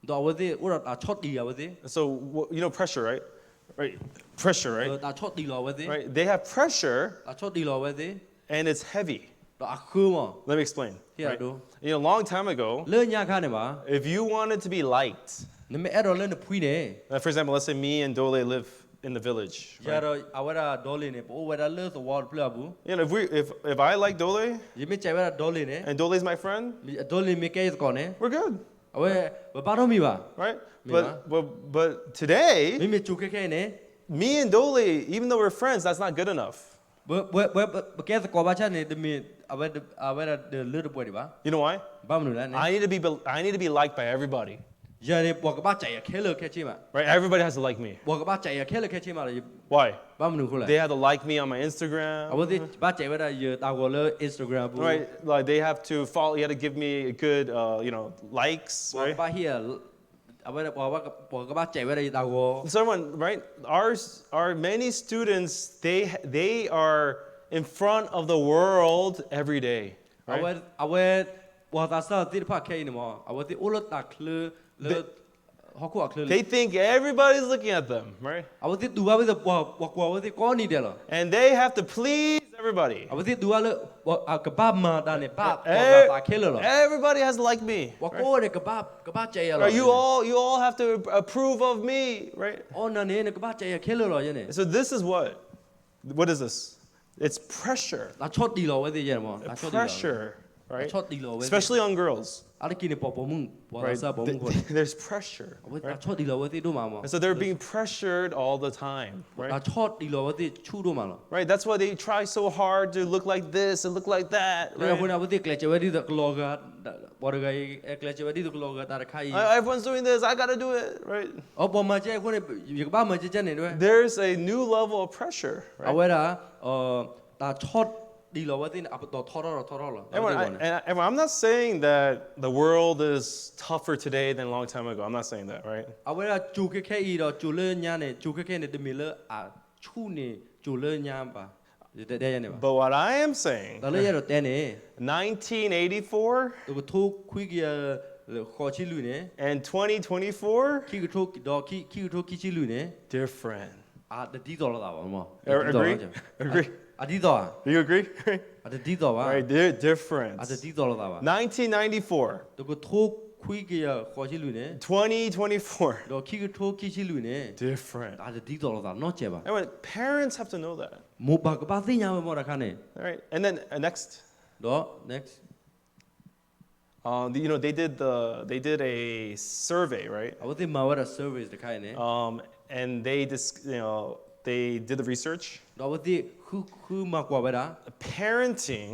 တော့ဝသိဥရတာချော့တီရဝသိ So you know pressure, right? Right? Pressure, right? တာချော့တီလောဝသိ Right? They have pressure တာချော့တီလောဝသိ and it's heavy. တော့အခုမော Let me explain. Yeah, right? do. You know, a long time ago, လေညာခါနေပါ if you wanted to be liked, နမအဲ့တော့လေနဖွီးနေ for example, let's say me and Dole live in the village. ရ Right? တော့အဝရဒေါ်လေးနေပိုဝရလဲသဝါပလဘူး You know, if I like Dole ယမချိုင်ဝရဒေါ်လေးနေ and Dole's my friend, ဒေါ်လေးမကဲကောနေ we're good, အဝဘဘာတော့မီပါ right? Yeah. But today, မိမချူခဲနေ me and Dole, even though we're friends, that's not good enough. ဘကဲကောဘာချနေတမီအဝရလဲတပွဲဒီပါ You know why? ဘာမလို့လဲ I need to be liked by everybody. ရနေဘောကဘာချိုင်ခဲလခဲချီမှာ Right? Everybody has to like me. ဘောကဘာချိုင်ခဲလခဲချီမှာ Why? ဘာမလို့ခလဲ They have to like me on my Instagram. အဝဒီဘာချိုင်ဝရရတာကိုလဲ Instagram ဘူး Right? Like they have to follow. You have to give me a good, likes. ဘောက Right? ဘာဟီအဝရဘောကဘာချိုင်ဝရတာကို So everyone, right? Our many students, they are in front of the world every day. အ Right? ဝဘောတာစာတိဖခဲနေမအဝဒီအိုလတာခလလေဟောကူအခလ They think everybody's looking at them, right? အဝဒီဒူဝါဝဒီဘောဝဒီကောနီတယ်လား And they have to please everybody. အဝဒီဒူဝါလေကဘာမာတာနေဘာဘာခဲလလား Everybody has to like me. ဘောကိုရကဘာချိုင်ရလား Right? You all have to approve of me, right? အော်နနေကဘာချိုင်ခဲလလားယနေ So this is what is this? It's pressure. လာချော့တီလောဝဒီရမလာချော့တီလော Pressure, right? ချော့တီလောဝဒီ Especially on girls. အဲ့ဒီကိနေပေါ်မှုဘော Right? စာပေါ်မှုကို There's pressure. အဝဒီချော့တီလောဝဒီတို့မှာမ And so they're being pressured all the time, လာ right? ချော့တီလောဝဒီချူတို့မှာလား Right? That's why they try so hard to look like this and look like that. လေ Right? ခုနဝဒီကလချဝဒီကလောကဘောရဂိုင်ကလချဝဒီကလောကတာခိုင် Everyone's doing this. I got to do it, right? အော်ပေါ်မှာကျဲခုနရကဘာမှာကျဲနေတော့ There's a new level of pressure, အ right? ဝဲတာတာချော့ဒီလောဝဒီအပတော်ထော်တော်လား Everyone, I'm not saying that the world is tougher today than a long time ago. I'm not saying that, right? အဝဲတာဂျူခဲခဲဤတော့ဂျူလညာနဲ့ဂျူခဲခဲနဲ့တမီလအချူနေဂျူလညာပါတဲ့ရနေပါ But what I am saying, ဒါလည်းရတော့တဲနေ 1984 သူကထိုးခွေးကခေါ်ချီလူနေ and 2024, ခိကထိုးတော့ခိထိုးခိချီလူနေ different. အာတတိတော်လာတာပါမ Agree? Agree? အတိတော် Do you agree? အတတိတော်ပါ Right? They're different. အတတိတော်လာတာပါ 1994, သူကထိုးခွေးကခေါ်ချီလူနေ 2024, တော့ခိကထိုးခိချီလူနေ different. အတတိတော်လာတာနော်ကျဲပါ Everyone, parents have to know that. မိုဘာကပါသိညာမရခနဲ့ All right? And then next, တော့ next they did a survey, right? အဝတိမာဝရ service တခိုင်နေ And they did the research. တော့ဝတိခုမကွာဝရ Parenting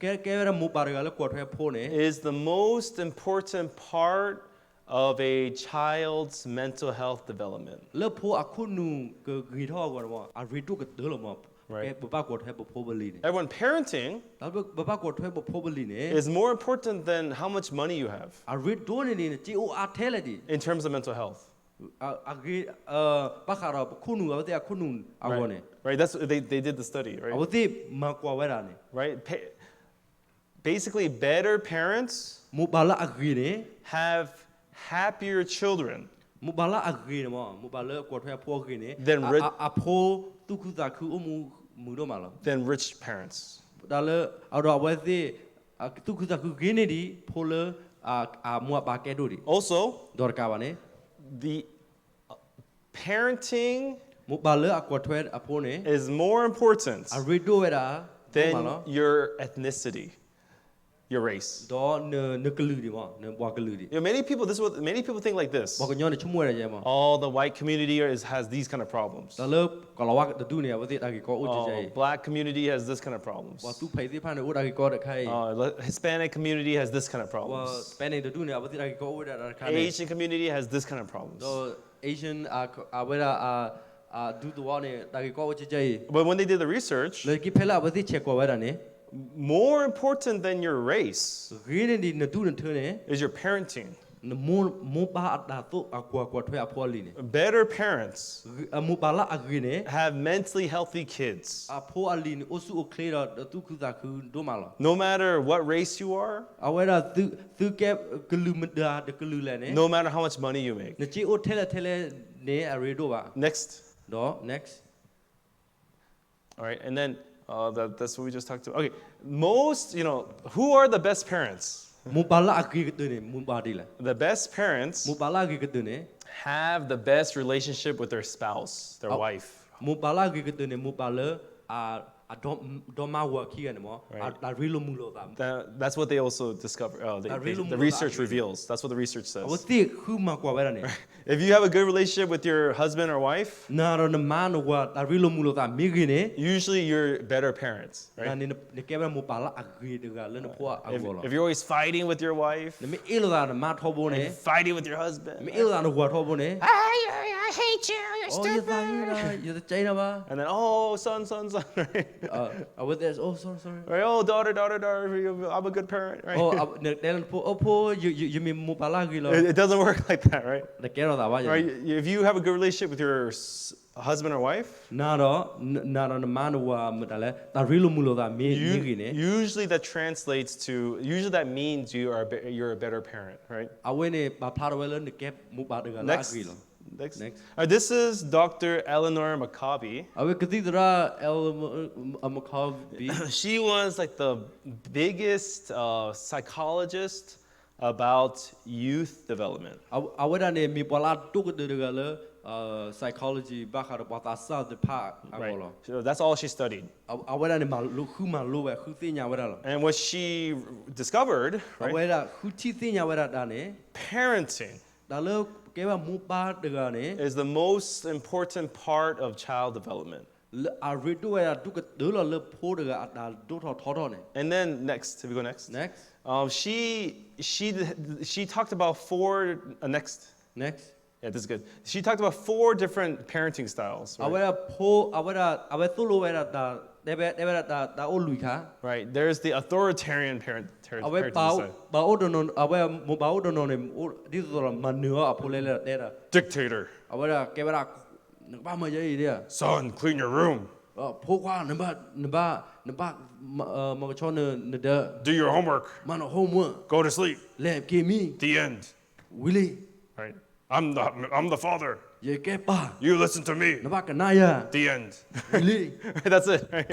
ကဲရမိုဘာရကလည်းကွာထွဲဖိုးနေ is the most important part of a child's mental health development. လဖိုးအခုနုကဂီထောကောတော့အရီတုကဒလမဘဘကွာထွဲဖိုးဘလီနေ Everyone, parenting ဒါဘဘကွာထွဲဖိုးဘလီနေ is more important than how much money you have အရီဒိုနေနေជីအိုအထဲလေဒီ in terms of mental health. အဂီဘခါရခုနုအဝတိအခုနုအကောနေ Right? That's they did the study, အ right? ဝတိမကွာဝရနေ Right? Basically, better parents မဘာလာအဂီနေ have happier children မဘာလာအဂီနေမဘာလာကွာထွဲဖိုးဂီနေ Then အဖိုးတုခုတာခုအမှုတော့မလား than rich parents. ဒါလည်းအော်တော့ဝဲသေးတုခုတာခုဂီနေဒီဖိုးလမွာပါကဲတို့ဒီ Also, ဒေါ်ကပါနေ the parenting မဘာလာအကွာထွဲအဖိုးနေ is more important အရီဒိုဝဲတာ than your ethnicity, your race. ဒေါ်နကလူဒီမနဘွားကလူဒီ Many people think like this. ဘောကညောနေချမွေရကြမှာ All the white community has these kind of problems. ဒါလည်းကလဝကဒူနေဝတိတာကီကောဥချချေ Black community has this kind of problems. ဘောသူဖိသေးဖာနေဥတာကီကောတခိုင် Hispanic community has this kind of ဘော problems. စပန်နေဒူနေဝတိတာကီကောဥတာခိုင် Asian community has this kind of problems. တော့ Asian အဝဲတာဒူတော့နေတာကီကောဥချချေ But when they did the research, လေကီဖဲလာဝတိချက်ကောဝဲတာနေ more important than your race ဂီနေဒီနဒူနေထနေ is your parenting. မောပါအတာတော့အကွာထွဲအဖော်လီနေ Better parents မောပါလာအဂီနေ have mentally healthy kids. အဖော်အလီနေအဆူအခလေတော့သူခုတာခုဒိုမာလာ No matter what race you are, အဝဲတာသူကဲဂလူမဒါတကလူလဲနေ no matter how much money you make. နချီအိုထဲလဲနေအရီဒိုပါ Next. တော့ next All right, and then that's what we just talked about. Okay, who are the best parents? မူပါလာအဂီကဒနေမူပါဒီလာ The best parents မူပါလာအဂီကဒနေ have the best relationship with their spouse, their wife. မူပါလာကေကတဲ့နေမူပါလအာဒေါ်မာဝါခီကနေမဒါရီလိုမူလို့တာ That's what they also discover. The research reveals. That's what the research အ says. ဝတိခုမကွာပဲနေ If you have a good relationship with your husband or wife, နာရနမနောဝါဒါရီလိုမူလို့တာမိကိနေ usually you're better parents, နာ right? နေကေဘမူပါလာအဂေတကလည်းနဖွာအဘောလား If you're always fighting with your wife, နမအေလိုတာမထောဖို့နေ fighting with your husband, မအေလိုတာဝါထောဖို့နေ I hate you, you're အော်ရသားရရချိုင်းနာပါ and then oh son, right? အဝတ် oh sorry Right? Oh daughter, I'm a good parent, right? အော်တယ်ဖိုyou mean မူပါလာကီလို့ It doesn't work like that, right? တကယ်တော့တာပါ Right? If you have a good relationship with your husband or wife, နာရနမနောဝါမတလဲဒါရီလိုမူလို့တာမိကိနေ usually that means you're a better parent, right? အဝဲနေဘာဖာရဝဲလို့ကေမူပါတကလာကီလို့ Next. This is Dr. Eleanor Maccabi. အဝဲကတိဒရာအမခေါဘီ She was like the biggest psychologist about youth development. အဝဲကနေမီပလာတုကတကလေ psychology ဘာခါဘာသာစာတဖာအဘောလော So that's all she studied. အဝဲကနေမလူခုမလိုပဲခုသိညာဝဲတာလော And what she discovered, အဝဲ right? တာခုချီသိညာဝဲတာဒါနေ Parenting ဒါလို့ကေဘာမူပါတကနေ is the most important part of child development. အရီတိုဝဲတာတုကဒလောလဖိုးတကဒါဒိုထောထောနေ And then next, if we go next. next She talked about four next. next Yeah, this is good. She talked about 4 different parenting styles. အဝဲဖိုးအဝဲသူ့လိုဝဲတာဒါဒါအိုလူခါ Right. There's the authoritarian parenting အဝဲ style. ဘာအိုဒနိုအဝဲမဘာအိုဒနိုနေဒီဆိုမနူအဖိုးလဲတဲ့တာ Dictator. အဝဲကေဘာဘာမရေးရ Son, clean your room. ဖိုးခွာနဘာမကချောနနဒ Do your homework. မန homework Go to sleep. လဲကေမီ The end. ဝီလီ Right. I'm the father. ရေကေပါ You listen to me. နဘာကနာယာ The end. ဝီလီ That's it. Right?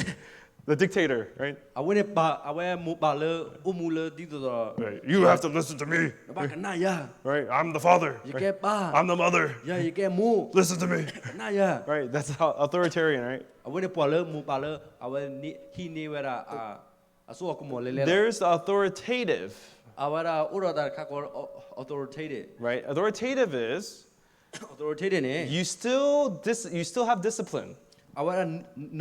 The dictator. Right. အဝဲနေပါအဝဲမူပါလေအမူလေဒီဆို Right. You have to listen to me. နဘာကနာယာ Right. I'm the father. ရေ Right? ကေပါ I'm the mother. ရေကေမူ Listen to me. နာယာ Right. That's how authoritarian. Right. အဝဲနေပါလေမူပါလေအဝဲနီဟီနေဝဲတာအဆိုအကမောလေလေ There's the authoritative. အဝဲတာဥရတာခါကော authoritative Right. Authoritative is authoritative နေ you still have discipline. အဝဲ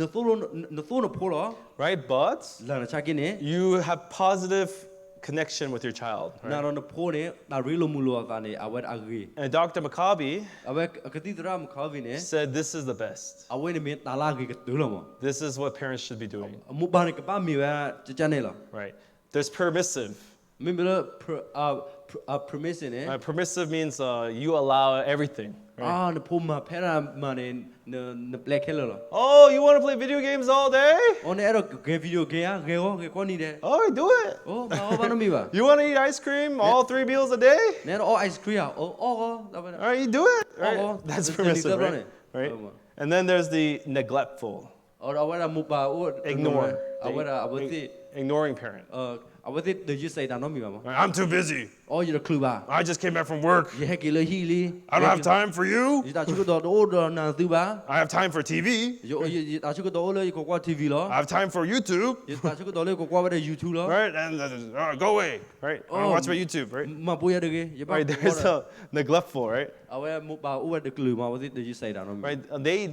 နသို့ဖိုးလော Right. But လာနချာကိနေ you have positive connection with your child. နာ Right? ရနဖိုးနေဒါရီလိုမူလောကနေအဝဲအဂီ And Dr. Maccabi အဝဲကတိဒရာမခါဗီနေ said this is the best. အဝဲနေမတာလာဂီကတူလောမ This is what parents should be doing. အမူပါနေကပါမီဝဲချနေလော Right. There's permissive. မင်းဘလpermission နေ Permissive means you allow everything. အာ Right? နဖိုးမဖဲရာမနေနပလက်ခဲလော Oh, you want to play video games all day? အော်နေအဲ့တော့ဂေဗီဒီယိုဂေးဂေကောနေတယ် Oh, do it. အိုးဘာနမီပါ You want to eat ice cream all 3 meals a day? နေတော့ ice cream အော်ဒါပဲ All right, you do it. Right? Oh, That's that's permissive, the right? leader, Right? Oh, And then there's the neglectful, အော်အဝဲတာမူပါအို ignore, အဝဲတာအဝဲတိ ignoring parent. အဝဲတိဒယူစိတ်တာနော်မီပါမ Right, I'm too busy. အော်ရခလူပါ I just came back from work. ရဟကီလဟီလီ I don't have time for you. ဒီတာချုကတော့အိုဒနာသူပါ I have time for TV. ရတာချုကတော့လေကိုကွာ TV လော I have time for YouTube. ရတာချုကတော့လေကိုကွာပဲ YouTube လော Right? And go away. Right? I wanna watch my YouTube. Right? မပွေရတကေရပါ Right? There's a neglectful. Right? အဝဲမူပါအိုဝဲတကလူမှာဝတိဒယူစိတ်တာနော် Right?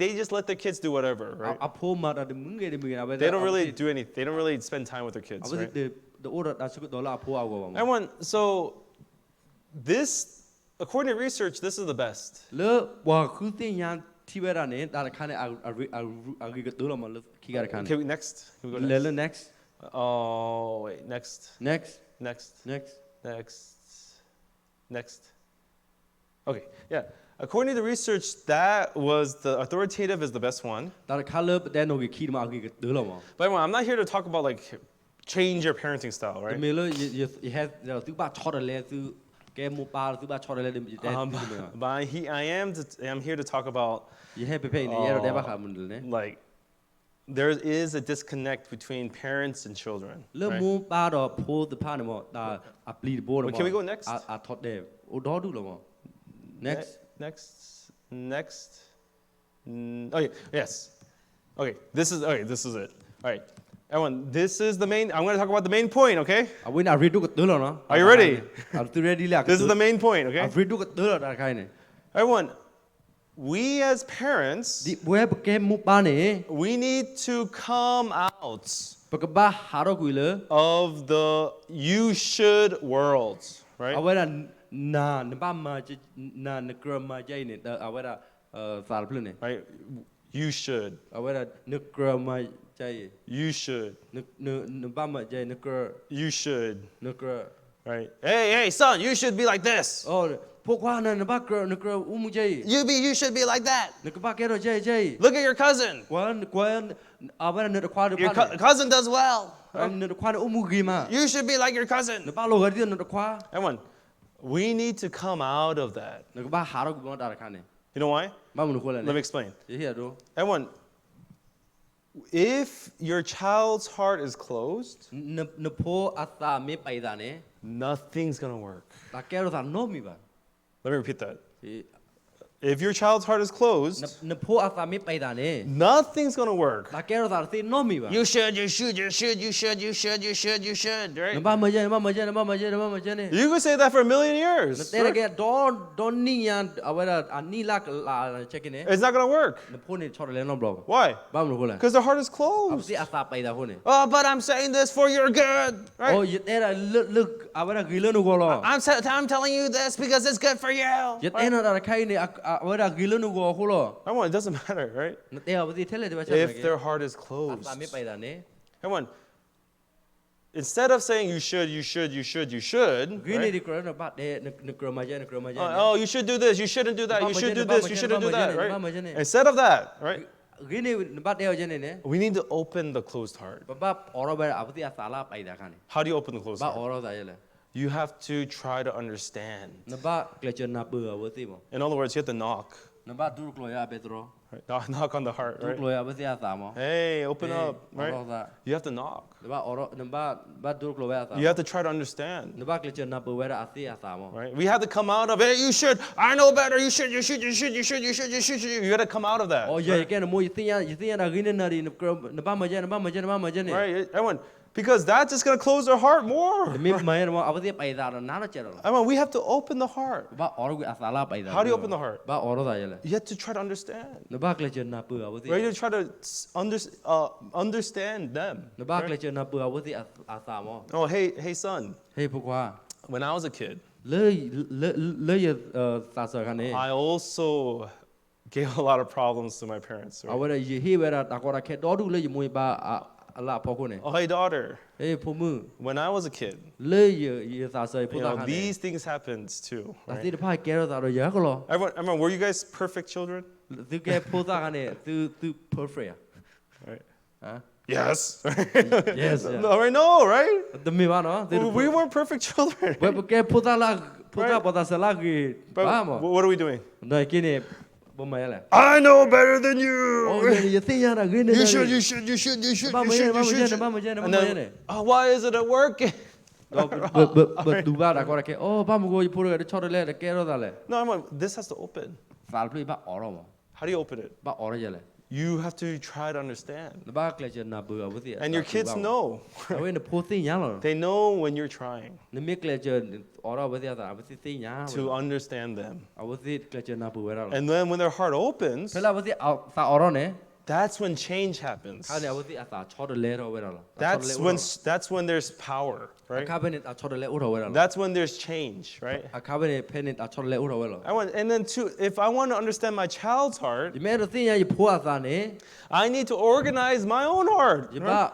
They just let their kids do whatever. Right? အဖိုးမာတာမငယ်တယ်မငယ်တာပဲ They don't really do anything. They don't really spend time with their kids. အဝဲ Right? the order တာချုကတော့လာဖိုးအောက်ပါ Everyone. So this, according to research, this is the best. လေဝါခုတင်ညာထိဝဲတာနေတာခါနေအဂီကတူလောမလခီကရခါနေ Okay, next. Can we go le next? next Oh wait, next. next Next. next Next. Okay, yeah. According to the research, that was the authoritative is the best one. တာခါလေတဲ့နိုကခီမအဂီကတူလောမ But anyway, I'm not here to talk about like change your parenting style, တ right? မေလို့ you have သူပါချော်တယ်လေသူကဲမူပါသူပါချော်တယ်လေတဲ့ But I'm here to talk about you have ဖေနေရတော့ဘာခါမလို့နေ like there is a disconnect between parents and children. လေ right? မူပါတော့ဖိုးတဖာနေမဒါအပလီဘောတော့ Can we go next? အထော်တယ်အိုဒေါ်ဒူလောမ next Okay, yes. Okay, this is it. All right, everyone, this is the main. I'm going to talk about the main point. Okay, Are you ready? This is the main point. Okay, everyone, we as parents, we need to come out of the you should world, right? Right? You should. You should. You should. Right? Hey, son, you should be like this. You should be like that. Look at your cousin. Your cousin does well. Right? You should be like your cousin. Everyone, we need to come out of that. You know why? Let me explain. Everyone, if your child's heart is closed, nothing's going to work. Let me repeat that. If your child's heart is closed, nothing's going to work. You should, right? You could say that for a million years. Right? It's not going to work. Why? Because their heart is closed. Oh, but I'm saying this for your good. Right? I'm telling you this because it's good for you. Right? Everyone, it doesn't matter, right? If their heart is closed. Everyone, instead of saying you should, right? Oh, you should do this, you shouldn't do that, you should do this, you shouldn't do that, right? Instead of that, right? We need to open the closed heart. How do you open the closed heart? You have to try to understand. In other words, you have to knock. Right? Knock on the heart, right? Hey, open up, right? You have to knock. You have to try to understand. Right? We have to come out of it. You should. I know better. You should. You got to come out of that. Right? Everyone. Because that's just going to close their heart more. I mean, we have to open the heart. How do you open the heart? You have to try to understand. Right? You try to understand them. Right? Oh, hey, son. When I was a kid, I also gave a lot of problems to my parents. Right? Oh, hey, daughter. When I was a kid, these things happened too. Right? Everyone, were you guys perfect children? Right? Yes. Yes. No, right? We weren't perfect children. Right? But what are we doing? I know better than you. You should. And then, why isn't it working? No, this has to open. How do you open it? You have to try to understand. And your kids know. They know when you're trying to understand them. And then when their heart opens, that's when change happens. That's when there's power, right? That's when there's change, right? And then too, if I want to understand my child's heart, I need to organize my own heart. Right?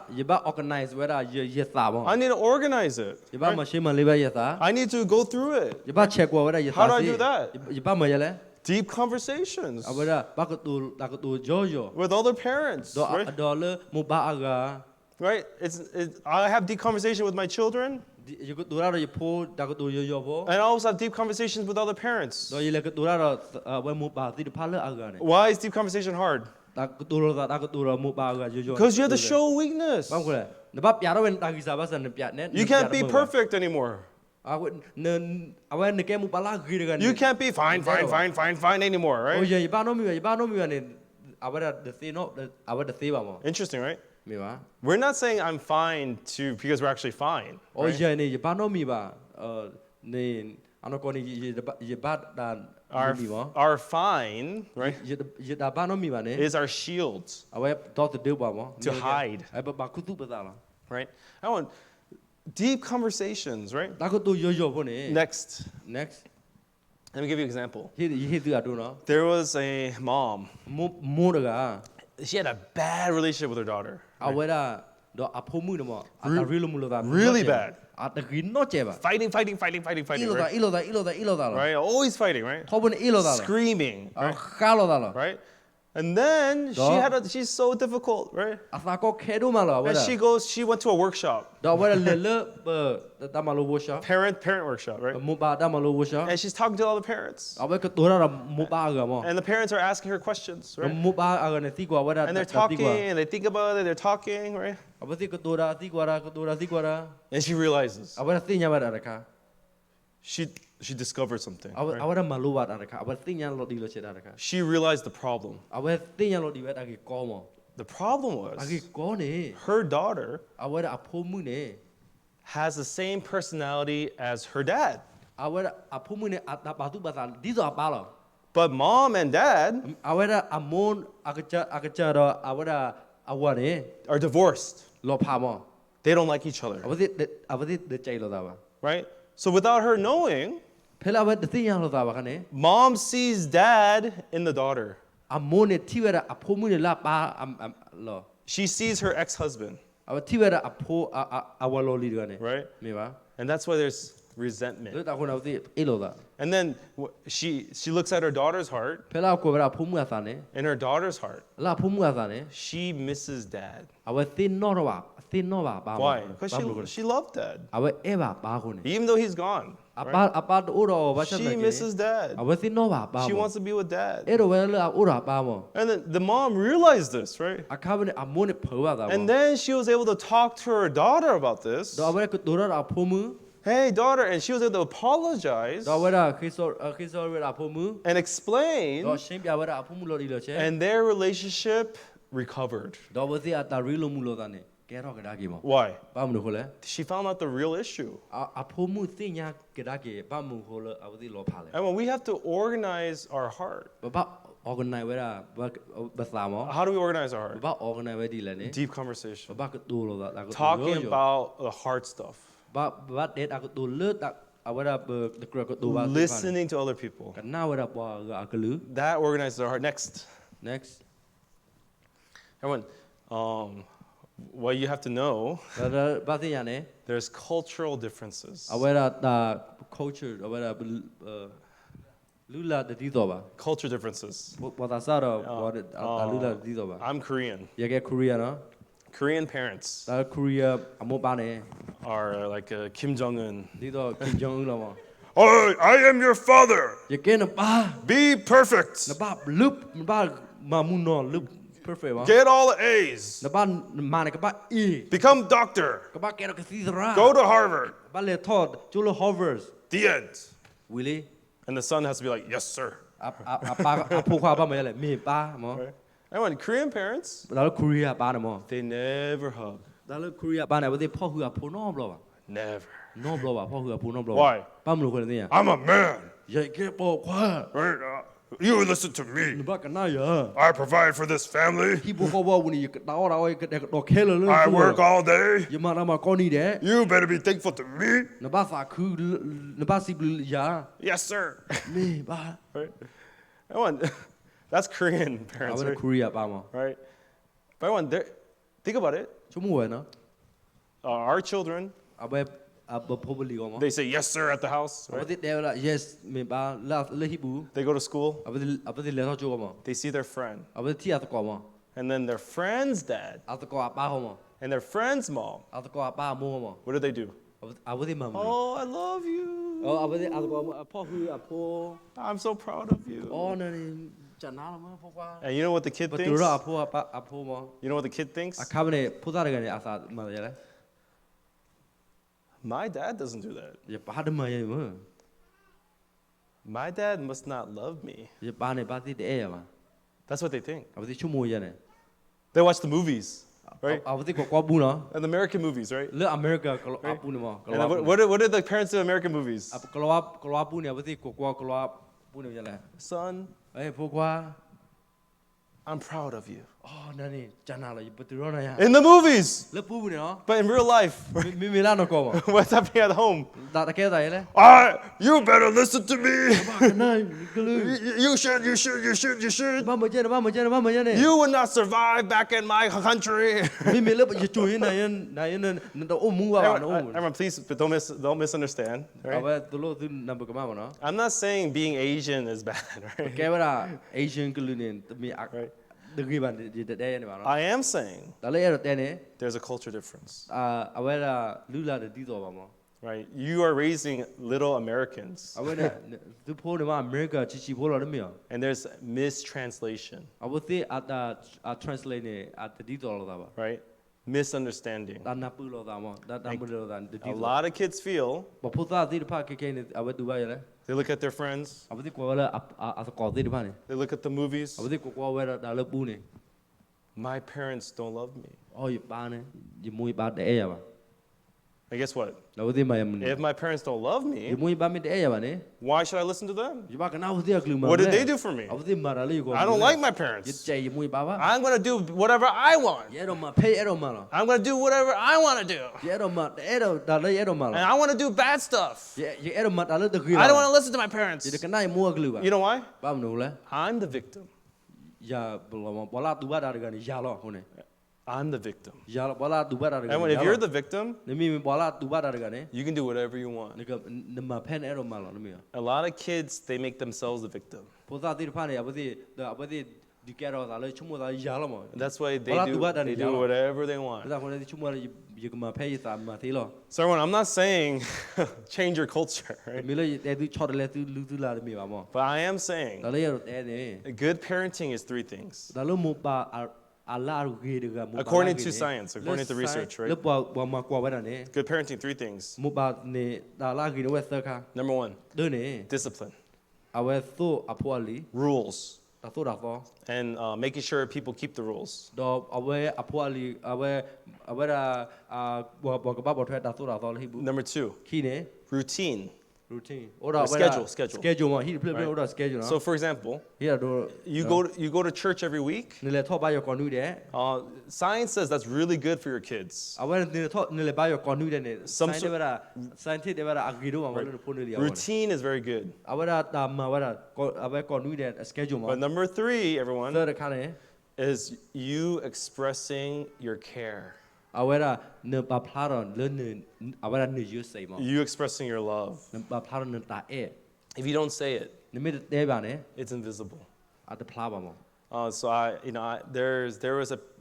I need to organize it. Right? I need to go through it. How do I do that? Deep conversations with other parents. Right? I have deep conversation with my children. And I also have deep conversations with other parents. Why is deep conversation hard? Because you have to show weakness. You can't be perfect anymore. I would none. I went to game bala gigan. You can't be fine anymore, Oh right? yeah, you know me, and I would the thing no, I would the thing about. Interesting, right? Me ba? We're not saying I'm fine because we're actually fine. Oh Right? yeah, you know me ba? Ni ano ko ni you bad dan me ba? Our fine, right, You da ba no me ba ne? is our shield I went to do ba mo. to hide, I ba kutu ba la. right? I want deep conversations, right? Da ko to yo po ne. Next, Next. let me give you an example. He do adu no. There was a mom. Mo da. She had a bad relationship with her daughter. I went do apo mu no mo. Ata real mu lo da. Really bad. Ata rin no che ba. Fighting, Ilo da. right? Always fighting, right? Thobon ilo da. Screaming, right? Khalo da. Right? And then she's so difficult, right? Ata ko khedo ma lo. And she went to a workshop, Da wera le da ma lo wo sha. parent workshop, right? Mo ba da ma lo wo sha. And she's talking to all the parents. I went to da mo ba ga mo. And the parents are asking her questions, right? Mo ba ga ne ti gwa wera. And they're talking and they think about it, they're talking, right? Abati ko da ti gwa da. And she realizes I wera ti nya ba da ka. she discovered something. I Right? wera ma lo ba da ka. Abati ti nya lo di lo che da ka. She realized the problem. I wera ti nya lo di ba da ki ko mo. The problem Agi was ko ne. her daughter I wera apo mu ne. has the same personality as her dad. I wera apo mu ne ata ba tu ba ta di zo ba lo. But mom and dad I wera amon akacha do I wera awa ne. are divorced. Lo pa mo. They don't like each other, Abati de chai lo da ba. right? So without her knowing, Phela ba de ti nya lo da ba ka ne. mom sees dad in the daughter. Amon ne ti wera apo mu ne la pa lo. She sees her ex-husband, Aba ti wera apo awa lo li do ne. right? Me ba. And that's why there's resentment. Lo ta ko na ti ilo da. And then she looks at her daughter's heart. Phela ko wera apo mu asa ne. In her daughter's heart, La apo mu asa ne. she misses dad. Aba ti no ro ba. Ti no ba ba. Why? Because she loved dad, Aba eba ba ko ne. even though he's gone. Right? Apa do ro ba cha She misses dad. Aba ti no ba ba. She wants to be with dad. Ero wera ora ba mo. And then the mom realized this, right? Akaba ne amon ne pho ba da. And then she was able to talk to her daughter about this. Do aba ko do ro apo mu. Hey, daughter, and she was able to apologize Do wera khiso wera apo mu. and explain, Do shin pya wera apo mu lo di lo che. and their relationship recovered. Do ba ti ata ri lo mu lo da ne. Ke ro ka da ki mo. Why? Ba mu ko le. She found out the real issue. Apo mu ti nya ke da ki ba mu ko le aba ti lo pha le. And when we have to organize our heart, Ba organize wera ba sa mo. how do we organize our heart? Ba organize we di le ne. Deep conversation. Ba ko do lo da ko. Talking about the hard stuff. Ba de da ko do le da awara the ko do ba. Listening to other people. Ka na wera ba ga ka lu. That organizes our heart. Next. Next. Everyone, what you have to know, Ba ti nya ne. there's cultural differences. Awara da culture awara lula de di do ba. Culture differences. Ba ta sa ro ba lula de di do ba. I'm Korean. Ya ke Korea no. Korean parents Da Korea amo ba ne. are like Kim Jong-un. Di do Kim Jong Un lo mo. I am your father. Ya ke na ba Be perfect. na ba loop na ba ma mu no loop perfect ba. Get all the A's. Na ba ma ne ka ba e. Become doctor. Ka ba ke ro ka si ra. Go to Harvard. Ba le thod chulo Harvard. The end. Willie. And the son has to be like, yes, sir. Apo kwa ba me le me ba mo. Right? And when Korean parents, Da Korea ba na mo. they never hug. Da Korea ba na ba de pho hu a pho no blo ba. Never. No blo ba pho hu a pho no blo. Why? Ba mu lo ko le ni ya. I'm a man. Ya ke po kwa. Right? You listen to me. Ba ka na ya. I provide for this family. People go ba wuni da ora o ke do khelo le. I work all day. Ya ma na ma ko ni de. You better be thankful to me. Na ba sa khu na ba si blu ya. Yes, sir. Me ba. Right? Everyone, that's Korean parents, Awara right? Korea ba mo. Right? But everyone, think about it. Chumu we na. Our children, Abe probably go mo. they say yes, sir, at the house. Right? Abe de la yes me ba la le hibu. They go to school. Abe de le so jo mo. They see their friend. Abe ti at ko mo. And then their friend's dad At ko ba ho mo. and their friend's mom, At ko ba mo mo. what do? Abe de mam. Oh, I love you. Oh abe de at ko mo po hu apo. I'm so proud of you. Oh na ni chana mo po kwa. And you know what the kid But thinks? tu ra apo mo. You know what the kid thinks? Akabane puta re ne asa ma ya le. My dad doesn't do that. ရပါဒမရဲ့မ My dad must not love me. ရပါနေပါတိတဲ့ရမှာ That's what they think. အဝတိချုံမိုးရနေ They watch the movies, right? အဝတိကောဘူးနော် And the American movies, right? လေအမေရိကန်ကလအပူနေမက And လ then what are the parents of American movies? ကလပူနေအဝတိကောကလပူနေရလဲ Son, အေးဖိုကွာ I'm proud of you. အော်နာနေဂျာနာလာဘတူရောနာရ In the movies, လေပူနေနော် but in real life, မီလာနော်ကောမ what's happening at home? ဒါတကယ်သားရလဲ You better listen to me. နိုင်ကလူ You should. ဘာမကျန်ဘာမကျန်ဘာမကျန်နေ You would not survive back in my country. မီလေပချိုရင်နိုင်တော့အမှုပါနော် Everyone, please don't misunderstand. အ Right? ဝဲသူလို့သူနံပါတ်ကမမနော် I'm not saying being Asian is bad, right? ကဲဝရာ Asian ကလူနေတမီ Right. ဒဂီဘန်ဒီတဲ့နေပါနော် I am saying ဒါလည်းရတဲ့နေ there's a culture difference, အဝဲရာလူလာတဲ့ဒီတော်ပါမော right? You are raising little Americans, အဝဲသူဖိုးတယ်မအမေရိကချီချီဖိုးလို့မရ and there's mistranslation, အဝတိအ translate နေအဒီတော်လို့တာပါ right? Misunderstanding. ဒါနပူလို့တာမောဒါပူလို့တာဒီ A lot of kids feel ဘဖို့သားဒီဖာကေကေနေအဝဲတူပါရလဲ they look at their friends, အဝတိကောလာအကောဒီဖာနေ they look at the movies. အဝတိကောဝဲဒါလည်းပူနေ My parents don't love me. အော်ပါနေဒီမွေးပါတဲ့ရပါ And guess what? လောဒီမယမနေ If my parents don't love ဒီ me, မွေးပါမတဲ့ရပါနေ why should I listen to them? ဒီဘာကနာဝတိကလူမ What did they do for me? အဝတိမာရလေးကို I don't like my ဒီ parents. ချေမွေးပါပါ I'm going to do whatever I want. ရတော့မဖေးရတော့မလား I'm going to do whatever I want to do. ရတော့မတဲ့တော့ဒါလည်းရတော့မလား And I want to do bad stuff. ရတော့မဒါလည်းတခီ I don't want to listen to my parents. ဒီကနိုင်မိုးကလူပါ You know why? ဘာမလို့လဲ I'm the victim. ရဘလာတူပါတာကနေရလောဟုတ်နေ I'm the victim. ရဘလာတူပါတာကနေ And if you're the victim, နမီဘလာတူပါတာကနေ you can do whatever you want. ဒီကနမဖန်ရတော့မလားနမီ A lot of kids, they make themselves the victim. ပိုသာတိဖာနေအဝတိဒီကဲတော့ဒါလည်းချုံမသာရလောမ That's why they Wala do, tuba dan they di do dalam. whatever they ဒါ want. ခေါ်နေချုံမရကမဖေးစာမသေးလော So everyone, I'm not saying change your culture, right? မီလို့တဲ့သူချော်တယ်လေသူလူသူလာတယ်မြေပါမော But I am saying ဒါလည်းရတော့တဲ့နေ good parenting is three things. ဒါလို့မပါအလာရဂေဒကမ According to science, according to research, right? လို့ပေါ်မကွာဝဲတာနေ Good parenting, three things. မပါနေဒါလာဂေဒဝဲစခါ Number one, ဒနေ discipline, အဝဲသို့အဖွာလီ rules, ဒါသို့ဒါတော့ and making sure people keep the rules. တော့အဝဲအဖွာလီအဝဲရာဘောကဘာဘောထွဲဒါသို့ဒါတော့ဟိဘူး Number two, ခီနေ routine. routine ဟိုဒါ schedule. schedule မဟိပြပြ Right. ဟိုဒါ schedule နော် So for example, ဟိရတော့ you go to church every week. နေလေထောက်ပါရကွန်နူတဲ့ Science says that's really good for your kids. အဝဲနေထောက်နေလေပါရကွန်နူတဲ့နေ Some ဆိုင်တယ်ဗရာ scientist တယ်ဗရာအဂီတော့မလို့ဖုန်နေရအောင် Routine is very good. အဝဲတာမဝရာအဝဲကွန်နူတဲ့ schedule မှာ But number three, everyone, သရခါနေ is you expressing your care. အဝဲရာနေပါဖလာတော့လနေအဝဲရာနေယူစိမ You expressing your love. နေပါဖလာတော့နေတာအဲ If you don't say it, နေမတဲ့ပါနေ it's invisible. အတဖလာပါမ So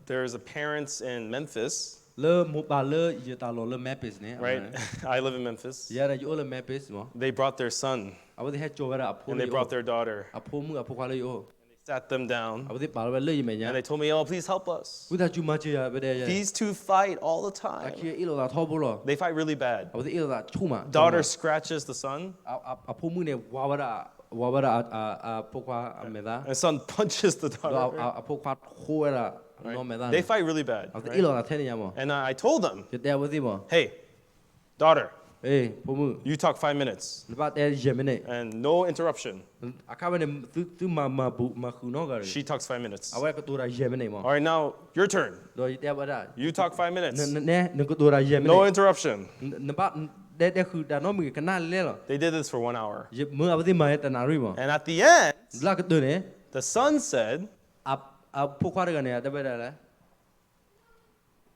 there was a parents in Memphis, လေမပါလေရတာလောလေ mapis နေ right? I live in Memphis. ရရယူလေ mapis မ They brought their son အဝဲဟဲချိုဗရာအဖိုး and they brought their daughter. အဖိုးမှုအဖိုးခွာလေယော They sat them down အဝဲပါလေလေယမညာ and they told me, "Oh, please help us. ဝိဒါချူမချရဗတဲ့ရ These two fight all the အ time. ခေအီလိုတာထောဘူးလော They fight really bad. အဝဲအီလိုတာချူမ Daughter scratches the son, အဖိုးမှုနေဝါဝရာအဖိုးခွာအမေသား and the son punches the တော့ daughter. အဖိုးခွာခိုးရတာနော်မေသား They fight really bad. အ right? ီလိုတာထဲနေရမ And I told them, ရတဲ့ဝသိမ "Hey, daughter, အေးဖိုးမှု you talk 5 minutes လပတ်တဲ့ရမနေ and no interruption." အခါမနေသူမခုနော်ကရ She talks 5 minutes. အဝဲကတူရာရမနေမ All right, now your turn. တော့တဲ့ဝရ You talk 5 minutes. နကတူရာရမနေ No interruption. နပတ်တဲ့ခုဒါနော်မီကနာလဲလော They did this for 1 hour. မအဝသိမရတနာရီမ And at the end, လာကတူနေ the son said, အဖိုးခွာရကနေတပည့်တယ်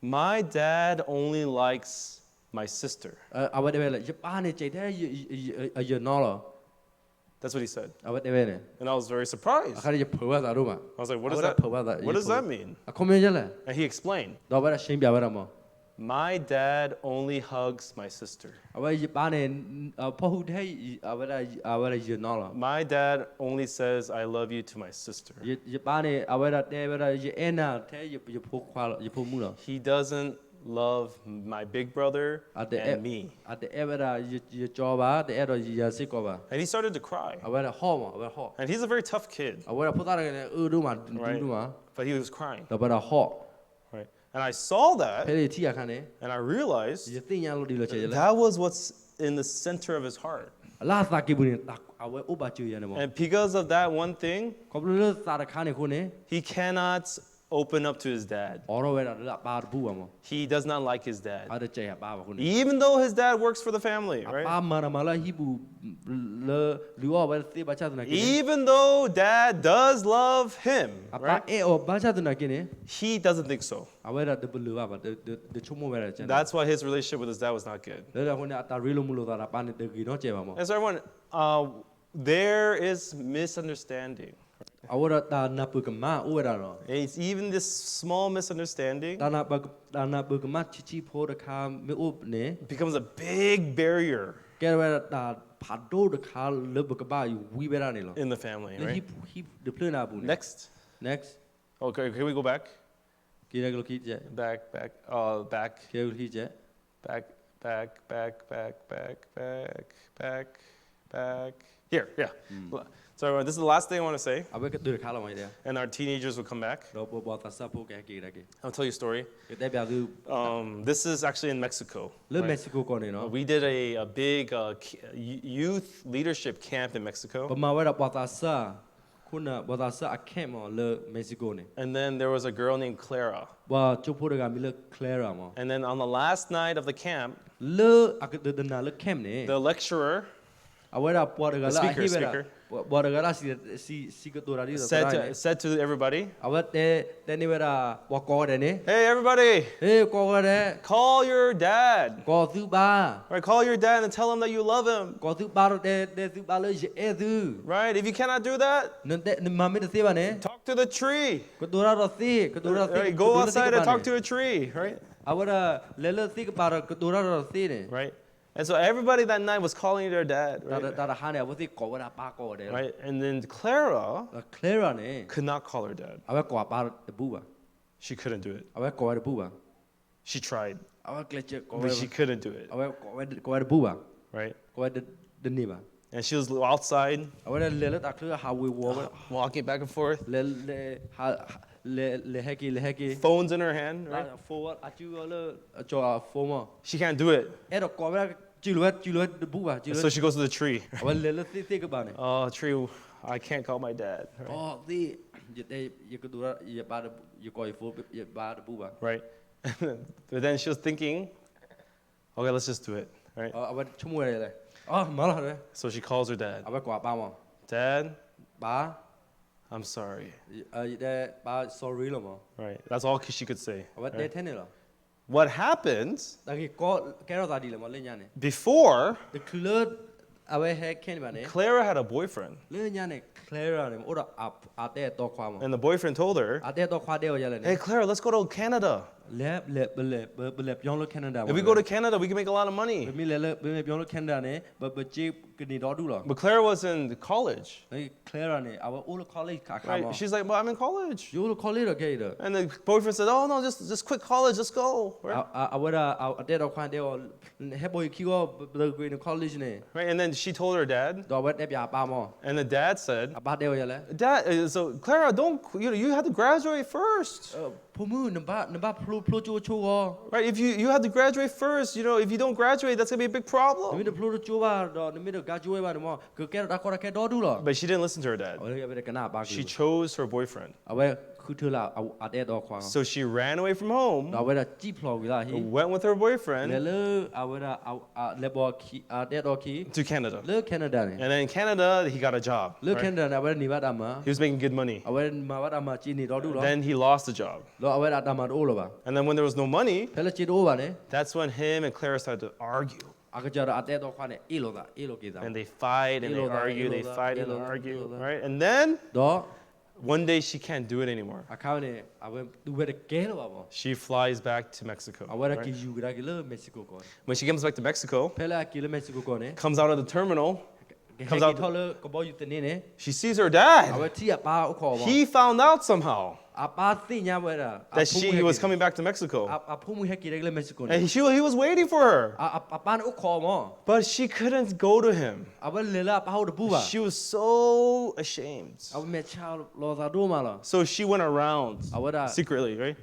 "My dad only likes my sister." အဝဲတပည့်လေရပါနေကြိတ်တဲ့ရနော်လော That's what he said. အဝဲတပည့်နေ And I was very surprised. အခါရဖွာတာတော့မှာ I was like, What what does that mean? အခွန်မြရလဲ And he explained, တော့ဗရရှင်းပြပါရမ "My dad only hugs my sister. အဝဲရပါနေဖဟုတ်တဲ့အဝဲရနော်လော My dad only says I love you to my sister. ရပါနေအဝဲတဲ့ဗရရအနာတဲ့ရဖိုးခွာရဖိုးမှုလော He doesn't love my big brother and me. at the ever you job the ever you sick over And he started to cry. aware home And he's a very tough kid, aware put that do man right? do ma But he was crying, the better hot right? And I saw that, pele tia khane and I realized you think ya lo di lo che la that was what's in the center of his heart. la sa ki bu ni aware oba chu ya ne mo And because of that one thing, ko lo sa da khane ko ne he cannot open up to his dad. oro we da ba bu mo He does not like his dad. a da che ba ba ko ne Even though his dad works for the family, right? pa ma la hi bu le lu o ba te ba cha na ki Even though dad does love him, apa right? e o ba cha na ki ne He doesn't think so. aware da bu lu ba de chumo we da che That's why his relationship with his dad was not good. le da ko ne ata re lo mu lo da pa ne de ki no che ba mo And so everyone, there is misunderstanding. awara ta na pu ka ma o da no It's even this small misunderstanding ta na pu ka ma chi chi pho da kha me o ne becomes a big barrier ke wa ta pha do da kha le bu ka ba yu wi be da ne lo in the family, he right? de pleu na bu ne Next. next Okay, can we go back? ki ra lo ki je Back, ki lo ki je back. Here, yeah. So everyone, this is the last thing I want to say, a we ka du kha lo mai de and our teenagers will come back. do bo ta sa pho ka ki ra ki I'll tell you a story. ke te bia du This is actually in Mexico. le right? mexico ko ne no We did a big youth leadership camp in ba Mexico. ma wa da bo ta sa kuna bo ta sa a camp mo le mexico ne And then there was a girl named Clara. ba chu pho da ga mi le clara mo And then on the last night of the camp, le a de na le camp ne the lecturer awara po da ga la speaker, hi speaker. bo da ga la si ka to ra ri said to everybody, awa te ni wera bo ko de ne hey, everybody, he ko ga de call your dad. ko tu ba Right, call your dad and tell him that you love him. ko tu ba ro de tu ba le je e tu Right? If you cannot do that, ne te ma me te ba ne talk to the tree. ko to ra ro si ko to ra si Right? Go outside and talk to a tree. Right? awara le si ka ba ro ko to ra ro si ne Right? And so everybody that night was calling their dad. Right? ta ha ne wa si ko wa pa ko de Right? And then Clara clara ne could not call her dad. awa ko ba de bu ba She couldn't do it. awa ko de bu ba She tried, awa kle che ko but she couldn't do it. awa ko de bu ba Right? ko de ni ba And she was outside awara le ta kle ha we wo walking back and forth, le heki phones in her hand. Right? forward a chu le cho former She can't do it. e do ko ba chu de bu ba chu So she goes to the tree. awara le si ka ba ne Oh, tree, I can't call my dad. Right? oh di je te ye ko dura ye ba de ye ko ye ba de bu ba Right? But then she was thinking, okay, let's just do it. Right? awara chu mo le oh ma la de So she calls her dad. awara ko ba mo Dad, ba I'm sorry. de ba sorry lo mo Right? That's all she could say. awara de right? the ne lo What happened da ki ko ke ro ta di le mo le nya ne before, the cloth awara he ken ba ne Clara had a boyfriend. le nya ne clear ne o da a de to kwa mo And the boyfriend told her, a de to kwa de o ya le hey, ne Clara, let's go to Canada. le pyong lo Canada If we go to Canada, we can make a lot of money. mi le pyong lo Canada ne ba che ke ni do du lo But Clara was in college. nei clear ne our all college ka ka Right? mo She's like, well, I'm in college. you lo college lo ke do And the boyfriend said, oh, no, just quit college. Let's go. Right? a de do kwa de o he boy ki go go in college ne Right? And then she told her dad, do ba de bia pa mo and the dad said, a ba de o ya le Dad, so Clara, don't, you have to graduate first. pu mu ne ba plo chu chu go Right? If you have to graduate first, if you don't graduate, that's going to be a big mi problem. de plo chu ba do mi de ga chu ba ne mo ke da ko ke do du lo But she didn't listen to her dad. o ya be de kana ba She ki chose her boyfriend. a we khu thu la a de do kwa So she ran away from home, do we da chi plo wi la hi went with her le boyfriend le a we da le bo ki a de do ki to Canada. le Canada ne And then in Canada, he got a job. le right? Canada na we ni ba da ma He was making good money. a we ma ba da ma chi ni do du lo Then he lost the job. lo a we da ma do lo ba And then when there was no money, pe le chi do ba ne that's when him and Clara started to argue. a ka ja da a de do kwa ne e lo ki da And they fight and they Iloda, argue, they Iloda, fight and Iloda, argue. Iloda. Right? And then do one day she can't do it anymore. a ka ne a we du we de ke lo ba mo She flies back to Mexico. a we da right? ki yu ga ki le Mexico ko When she comes back to Mexico, pe la ki le Mexico ko ne comes out of the terminal, comes out. ထော်လို့ကဘောယူတဲ့နေနဲ့ She sees her အဝ dad. တီအပါအခေါ်ပါ He found out somehow အပါသိညာဝဲတာ that he was coming back to Mexico. အဖုံးမှုဟက်ကီရကလေမက္ဆီကို And he was waiting for her. အပန်အခေါ်မော But she couldn't go to him. အဝလေလာပါဟုတ်ဘူးပါ She was so ashamed. အဝမဲချာလောသာဒိုမာလား So she went around Ahora- secretly, right?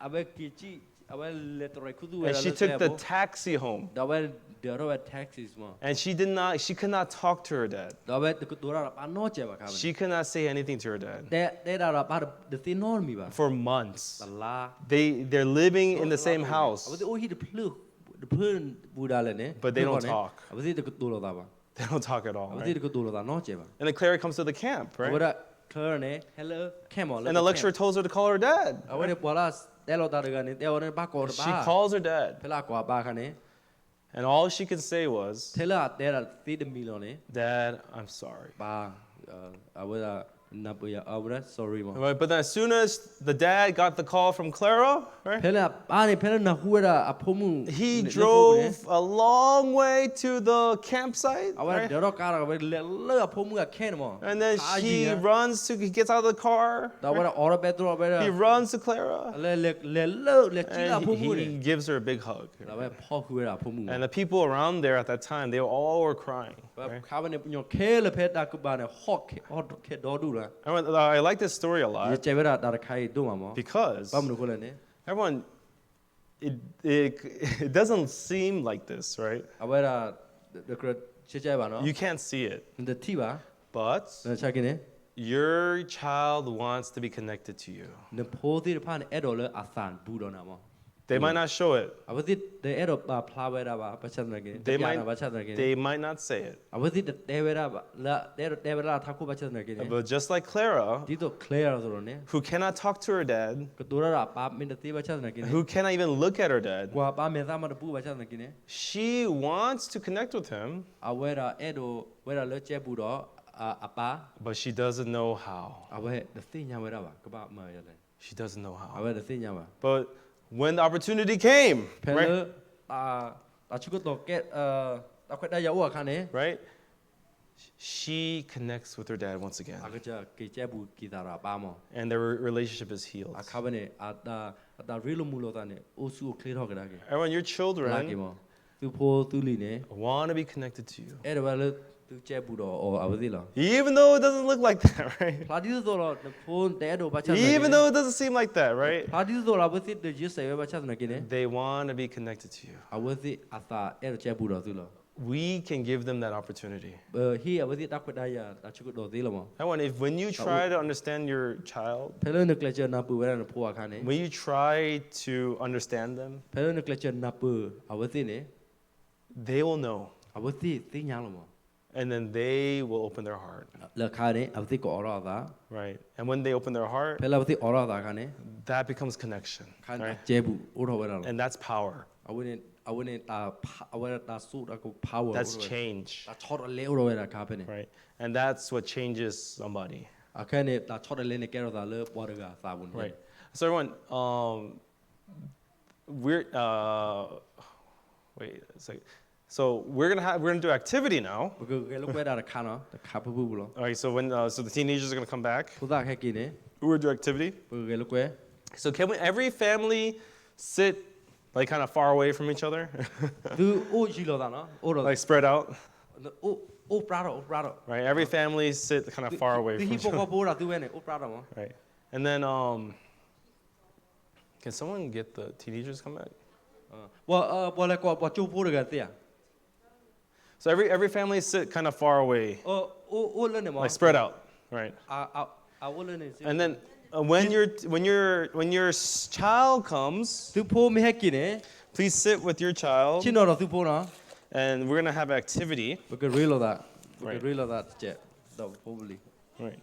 အဝကီချီအဝလေတရခုဒူ And she took the taxi home. ဒါဝဲဒေရော taxis မော And she could not talk to her dad. ဒါဝဲတကတူရာပါနောချေပါခါ She could not say anything to her dad. တဲ့ဒါရာပါဒသိနော်မီပါ For months. တလာ They're living in the same house. အဝဒီအိုဟီဒဖလူဒဖန်ဘူဒါလည်းနေ But they don't talk. အဝဒီတကတူလောတာပါ They don't talk at all. အဝဒီ Right? တကတူလောတာနော်ချေပါ And then Clara comes to the camp, အဝ right? ဒကလနေ hello come on And the lecturer tells her to call her dad. အဝဒီပေါ်လာတဲလောတာရကနေတဲဝနေဘာကောပါ She calls her dad. ဖလာကွာပါခနေ And all she could say was, ထဲလာတဲလာသီးတမီလောနေ Dad, I'm sorry. ပါအဝဒနပရအဝဒ sorry မော Right? But then as soon as the dad got the call from Clara, right? ဖဲလာပါနေဖဲလာနဟူရအဖုံမှု He drove a long way to the campsite, အဝဒ right? ဒေရောကာရပဲလေအဖုံမှုကခဲနမော And then he gets out of the car. ဒါဝဒအော်ဘဲဒရောဘဲ He runs to Clara. လေချီလာဖုံမှု And နေ he gives her a big hug. ဒါပဲဖောက်ခူရအဖုံမှု And the people around there at that time, they all were crying. ခါဘနေညခဲလေဖဲတာကပါနေဟော့ခဲဒေါ်ဒူလာ I like this story a ရေ lot ချေဝရတာခိုင်ဒူမှာမော because ဘာမလို့ကိုလဲနေ everyone, it doesn't seem like this, right? အဝဲတာဒကရချေချေပါနော် You can't see it, ဒတီပါ but ချာကိနေ your child wants to be connected to you. နဖိုးတိဖာနေအဲ့တော်လေအသန်ဘူးတော့နာမော They might not show it. အဝတိတဲ့အဲ့တော့ပါဖလာဝဲတာပါပတ်ချက်နေကိ They ပတ်ချက်နေကိ might not say it. အဝတိတဲ့ဝဲတာပါလာတဲ့ဝဲတာထားခုပတ်ချက်နေကိ But just like Clara, ဒီတော့ clear ဆိုတော့နေ who cannot talk to her dad, ကတူရတာပါမင်းတေးပတ်ချက်နေကိ who cannot even look at her dad, ကွာပါမေသားမတပူပတ်ချက်နေကိ she wants to connect with him, အဝဲတာအဲ့တော့ဝဲတာလဲကျဲဘူးတော့အပါ but she doesn't know how. အဝဲတသိညာဝဲတာပါကပမရလဲ She doesn't know အ how. ဝဲတသိညာပါ But when the opportunity came, ဖဲလေ right? တာချုကတော့ကဲတာခွတ်တာရောက်ခါနေ Right? She connects with her dad once again, အကကြကေကျဲဘူးကီတာရာပါမော and their relationship is healed. အခါဘနေအတာရီလိုမူလို့တာနေအိုဆူကိုခလီထောက်ကတာကေ Everyone, your လာကေ children မောသူဖိုးသူလီနေ want to be connected to you, အဲ့ဒါပဲလေသူကျဲဘူးတော့အဝသိလား even though it doesn't look like that, right? ဖလာဒီဆိုတော့ဖိုးတဲ့တော့ဘာချာ Even though it doesn't seem like that, right? ဖလာဒီဆိုတော့ဝသိတဲ့ဂျစ်ဆေဘာချာနေကိနေ They want to be connected to you. အဝသိအသာအဲ့ဒါကျဲဘူးတော့သူလား We can give them that opportunity. ဟီအဝသိတာခွတ်တာရတာချုကတော့သေးလားမော Everyone, if when you try to understand your child, ဖဲလို့နကလချာနာပူဝဲနဖိုးအခါနေ when you try to understand them, ဖဲလို့နကလချာနာပူအဝသိနေ they will know, အဝသိသိညာလို့မော and then they will open their heart, လက်ခါနေအဝသိကောရတာ right? And when they open their heart, ဖဲလို့အဝသိအော်ရတာခါနေ that becomes connection, ခါ right? ကျဲဘူးအိုတော့ဝဲတာ And that's power. အဝနေတာအဝဲတာဆူတာကို power That's change, တာချော့လေအိုတော့ဝဲတာခါပဲနေ right? And that's what changes somebody, အခါနေတာချော့လေနေကဲတော့တာလေပေါ်ရကသာဘူး right? So everyone, we're wait a second. So we're gonna do activity now. ဘကဲလောက်ဝဲတာခါနော်ခါပပူဘူးလို့ All right. So so the teenagers are gonna come back. ဖူတာခဲကိနေ We're gonna do activity. ဘကဲလောက်ဝဲ So can every family sit like kind of far away from each other, သူအိုဂျီလို့တာနော်အိုတော့ like spread out, အိုပရာတော့ right? Every family sit kind of far away ဒီ from ဟီ each ပို other, ကပိုတာသူဝဲနေအိုပရာတော့မော right? And then can someone get the teenagers to come back? ဘောလေကောချိုးပိုးရကတဲ့ So every family sit kind of far away, အိုလည်းနေမော like spread out, right? အိုလည်းနေ And then when your child comes, သူဖိုးမဟကိနေ please sit with your child, ချင်းတော့သူဖိုးနော် and we're gonna have activity, ဘကရီလို့တာဘ Right. ကရီလို့တာတဲ့တော့ probably right?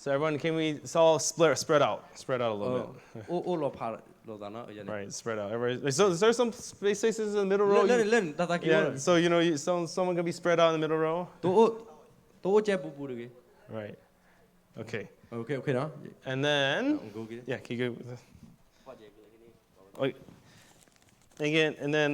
So everyone, can we all spread out a little bit, အိုလို့ဖာလို့တာနော်ရနေ right? Spread out. Everybody, so is there some spaces in the middle row? len ta ki Yeah. So someone can be spread out in the middle row, to che bu bu de right? Okay. okay no And then go get yeah, can you go? Again, and then